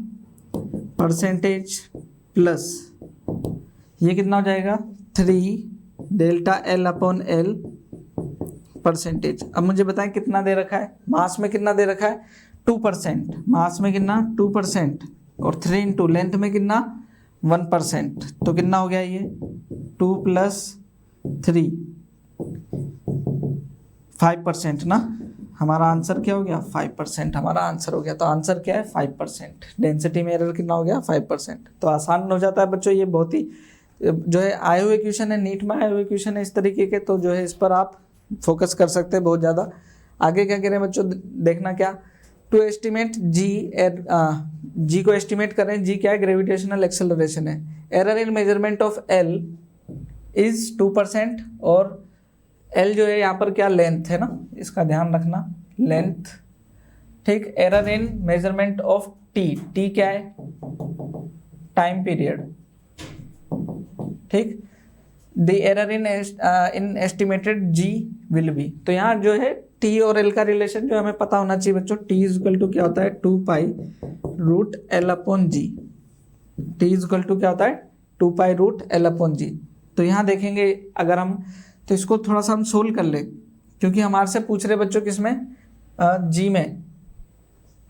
percentage plus ये कितना हो जाएगा 3 delta L upon L percentage. अब मुझे बताएं कितना दे रखा है, मास में कितना दे रखा है 2%, मास में कितना 2%, और 3 इंटू लेंथ में कितना 1%, तो कितना हो गया ये 2 + 3 5% ना। हमारा आंसर क्या हो गया 5%, हमारा आंसर हो गया। तो आंसर क्या है 5%, डेंसिटी में एरर कितना हो गया 5%। तो आसान हो जाता है बच्चों, ये बहुत ही जो है आए हुए क्वेश्चन है, नीट में आए हुए क्वेश्चन है इस तरीके के, तो जो है इस पर आप फोकस कर सकते हैं बहुत ज़्यादा। आगे क्या करें बच्चों, देखना क्या, टू एस्टिमेट जी को एस्टिमेट करें। जी क्या है, ग्रेविटेशनल एक्सेलरेशन है। Error in measurement of L is 2% और एल जो है यहाँ पर क्या, लेंथ है ना, इसका ध्यान रखना, लेंथ, ठीक। Error in measurement of T क्या है, टाइम पीरियड, ठीक। The error in estimated G will be, तो यहाँ जो है टी और एल का रिलेशन जो हमें पता होना चाहिए बच्चों। टी इज इक्वल टू क्या होता है, 2π√L/G। T is equal to क्या होता है, 2π√L/G। तो यहाँ देखेंगे अगर हम, तो इसको थोड़ा सा हम सोल्व कर ले, क्योंकि हमारे से पूछ रहे बच्चों किसमें, जी में,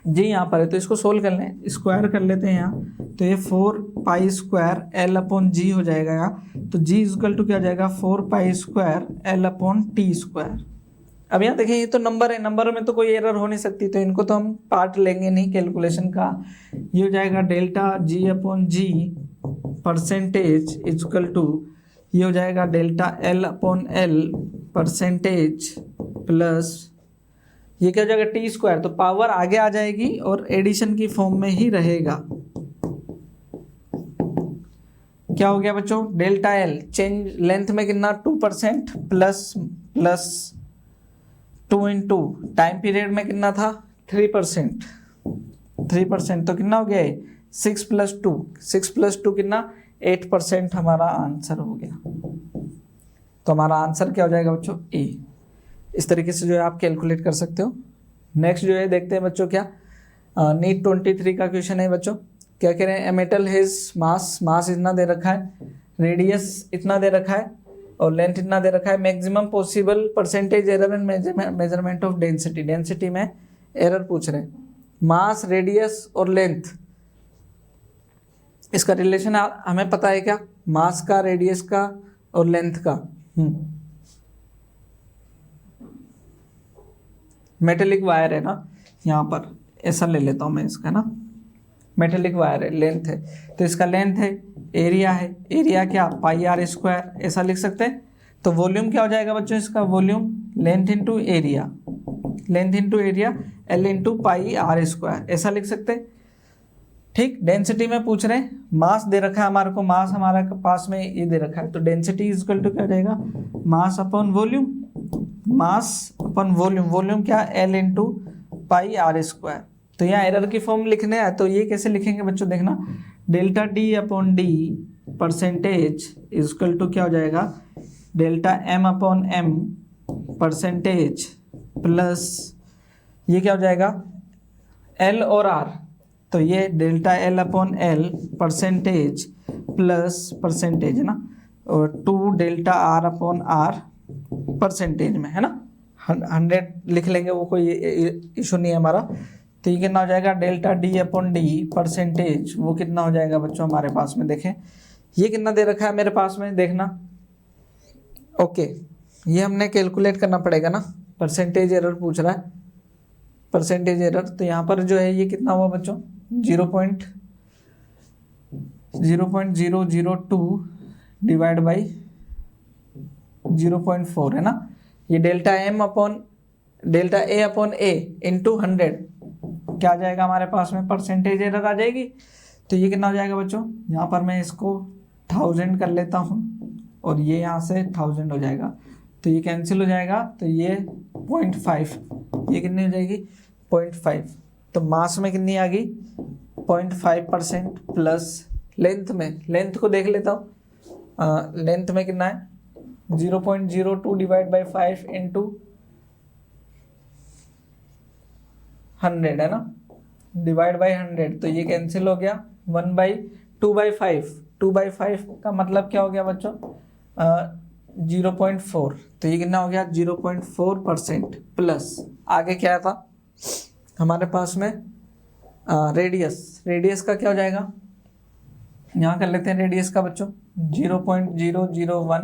जी यहाँ पर है, तो इसको सोल्व कर लें, स्क्वायर कर लेते हैं यहाँ, तो ये 4π²L/G हो जाएगा यहाँ। तो जी इज इक्वल टू क्या हो जाएगा, 4π²L/T²। अब यहाँ देखिए ये तो नंबर है, नंबर में तो कोई एरर हो नहीं सकती, तो इनको तो हम पार्ट लेंगे नहीं कैलकुलेशन का। ये हो जाएगा ΔG/G percentage is equal to, ये हो जाएगा ΔL/L परसेंटेज प्लस, ये क्या हो जाएगा, T²। तो पावर आगे आ जाएगी और एडिशन की फॉर्म में ही रहेगा। क्या हो गया बच्चों, ΔL चेंज लेंथ में कितना, 2% प्लस 2 इंटू टाइम पीरियड में कितना था, 3%, तो कितना हो गया, 6 + 2 कितना, 8% हमारा आंसर हो गया। तो हमारा आंसर क्या हो जाएगा बच्चों, ए। इस तरीके से जो है आप कैलकुलेट कर सकते हो। नेक्स्ट जो है देखते हैं बच्चों, क्या नीट 23 का क्वेश्चन है बच्चों। क्या कह रहे हैं, मेटल हैज मास इतना दे रखा है, रेडियस इतना दे रखा है और लेंथ इतना दे रखा है। Maximum possible percentage error in measurement of density में एरर पूछ रहे हैं। मास, रेडियस और लेंथ, इसका रिलेशन हमें पता है क्या, मास का, रेडियस का और लेंथ का। मेटेलिक वायर है ना, यहाँ पर ऐसा ले लेता हूँ मैं इसका ना, मेटेलिक वायर है, लेंथ है, तो इसका लेंथ है, एरिया है, एरिया क्या, πr², ऐसा लिख सकते हैं। तो वॉल्यूम क्या हो जाएगा बच्चों, इसका volume length into area, L into πr², ऐसा लिख सकते हैं, ठीक। डेंसिटी में पूछ रहे हैं, मास दे रखा है हमारे को, मास हमारे पास में ये दे रखा है, तो डेंसिटी इज इक्वल टू क्या हो जाएगा, मास अपॉन वॉल्यूम, वॉल्यूम क्या, L इंटू πr²। तो यहाँ एरर की फॉर्म लिखने है, तो ये कैसे लिखेंगे बच्चों, देखना, ΔD/D percentage is equal to क्या हो जाएगा, ΔM/M परसेंटेज प्लस, ये क्या हो जाएगा, L और R, तो ये ΔL/L परसेंटेज प्लस परसेंटेज है ना, और 2ΔR/R परसेंटेज में है ना, 100 लिख लेंगे, वो कोई इशू नहीं है हमारा। तो ये कितना हो जाएगा, ΔD/D परसेंटेज, वो कितना हो जाएगा बच्चों हमारे पास में, देखें ये कितना दे रखा है मेरे पास में, देखना, ओके। ये हमने कैलकुलेट करना पड़ेगा ना, परसेंटेज एरर पूछ रहा है, परसेंटेज एरर, तो यहाँ पर जो है ये कितना हुआ बच्चों, 0.002 डिवाइड बाई 0.4 है ना। ये ΔA/A इंटू 100 क्या आ जाएगा हमारे पास में, परसेंटेज एरर आ जाएगी। तो ये कितना हो जाएगा बच्चों, यहाँ पर मैं इसको 1000 कर लेता हूँ और ये यहाँ से 1000 हो जाएगा, तो ये कैंसिल हो जाएगा, तो ये 0.5, ये कितनी हो जाएगी, 0.5। तो मास में कितनी आ गई, 0.5% प्लस लेंथ को देख लेता हूँ, लेंथ में कितना है, 0.02 डिवाइड बाई 5 इंटू 100 है ना, डिवाइड बाई 100, तो ये कैंसिल हो गया, 1/2/5, 2/5 का मतलब क्या हो गया बच्चों, 0.4, तो ये कितना हो गया, 0.4% प्लस, आगे क्या था हमारे पास में, रेडियस का क्या हो जाएगा, यहाँ कर लेते हैं रेडियस का बच्चों, 0.001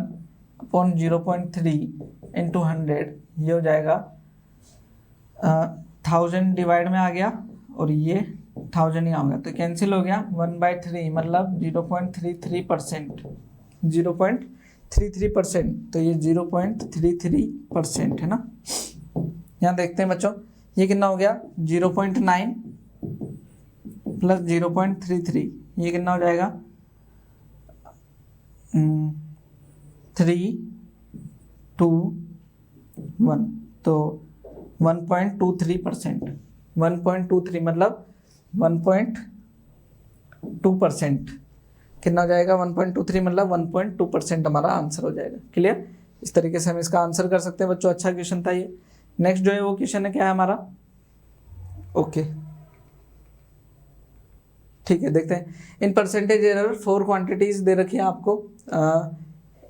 अपॉन 0.3 इंटू 100, ये हो जाएगा 1000 डिवाइड में आ गया और ये 1000 ही आ गया, तो कैंसिल हो गया, 1/3 मतलब 0.33%, 0.33%, तो ये 0.33% है ना। यहाँ देखते हैं बच्चों, ये कितना हो गया 0.9 प्लस 0.33, ये कितना हो जाएगा 3, 2, 1, तो 1.23%, 1.23 मतलब 1.2%, कितना हो जाएगा 1.23 मतलब 1.2% हमारा आंसर हो जाएगा। क्लियर, इस तरीके से हम इसका आंसर कर सकते हैं बच्चों। अच्छा क्वेश्चन था ये। नेक्स्ट जो है वो क्वेश्चन है क्या है हमारा, ओके ठीक है, देखते हैं। इन परसेंटेज एरर 4 क्वांटिटीज दे रखी है आपको,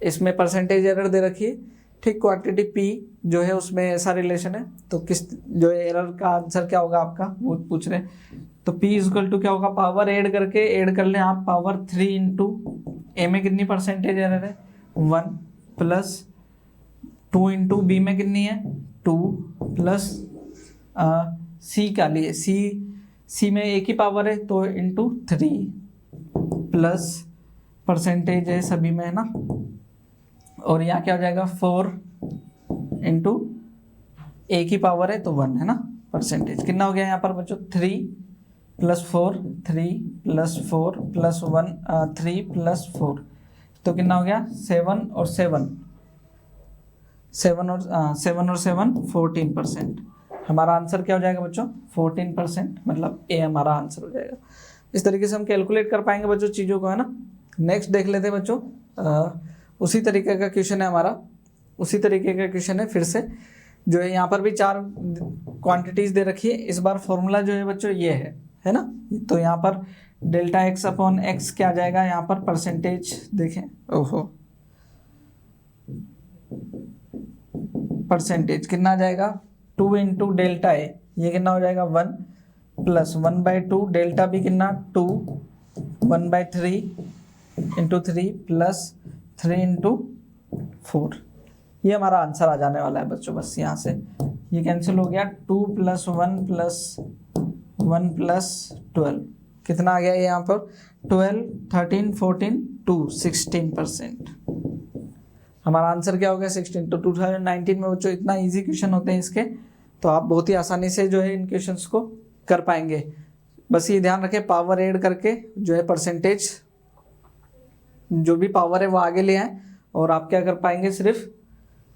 इसमें परसेंटेज एरर दे रखी है, ठीक। क्वांटिटी पी जो है उसमें ऐसा रिलेशन है, तो किस जो एरर का आंसर क्या होगा आपका वो पूछ रहे हैं। तो P इक्वल टू क्या होगा, पावर ऐड कर लें आप, पावर 3 इंटू ए में कितनी परसेंटेज एरर है 1 प्लस 2 इंटू बी में कितनी है 2 प्लस सी का लिए सी में एक ही पावर है तो इंटू 3 प्लस परसेंटेज है सभी में है ना, और यहाँ क्या हो जाएगा 4 इंटू एक ही पावर है तो 1 है ना परसेंटेज। कितना हो गया यहाँ पर बच्चों 3 प्लस 4 3 प्लस 4 प्लस 1 3 प्लस 4, तो कितना हो गया 7 और 7 14%। हमारा आंसर क्या हो जाएगा बच्चों 14%, मतलब ए हमारा आंसर हो जाएगा। इस तरीके से हम कैलकुलेट कर पाएंगे बच्चों चीज़ों को, है ना। नेक्स्ट देख लेते हैं बच्चों, उसी तरीके का क्वेश्चन है हमारा, उसी तरीके का क्वेश्चन है फिर से, जो है यहाँ पर भी 4 क्वांटिटीज दे रखी है। इस बार फॉर्मूला जो है बच्चों ये है ना, तो यहाँ पर डेल्टा एक्स अपॉन एक्स क्या आ जाएगा, यहाँ पर परसेंटेज देखें, ओहो परसेंटेज कितना आ जाएगा 2 इंटू डेल्टा ए, ये कितना हो जाएगा 1 प्लस 1/2 डेल्टा भी कितना 2 1/3 इंटू 3 प्लस 3 इंटू 4, ये हमारा आंसर आ जाने वाला है बच्चों। बस यहाँ से ये कैंसिल हो गया, 2 प्लस 1 प्लस 1 प्लस 12, कितना आ गया यहाँ पर 12 13 14 2 16%। हमारा आंसर क्या हो गया 16। तो 2019 में बच्चों इतना इजी क्वेश्चन होते हैं इसके, तो आप बहुत ही आसानी से जो है इन क्वेश्चंस को कर पाएंगे। बस ये ध्यान रखें पावर ऐड करके जो है परसेंटेज जो भी पावर है वो आगे ले आए, और आप क्या कर पाएंगे सिर्फ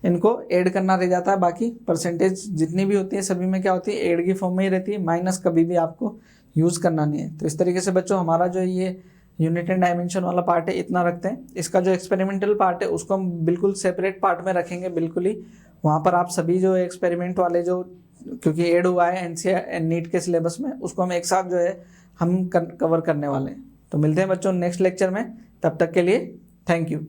इनको ऐड करना रह जाता है, बाकी परसेंटेज जितनी भी होती है सभी में क्या होती है ऐड की फॉर्म में ही रहती है, माइनस कभी भी आपको यूज़ करना नहीं है। तो इस तरीके से बच्चों हमारा जो ये यूनिट एंड डायमेंशन वाला पार्ट है इतना रखते हैं। इसका जो एक्सपेरिमेंटल पार्ट है उसको हम बिल्कुल सेपरेट पार्ट में रखेंगे, बिल्कुल ही वहाँ पर आप सभी जो एक्सपेरिमेंट वाले जो क्योंकि ऐड हुआ है एनसीईआरटी नीट के सिलेबस में, उसको हम एक साथ जो है हम कवर करने वाले हैं। तो मिलते हैं बच्चों नेक्स्ट लेक्चर में, तब तक के लिए थैंक यू।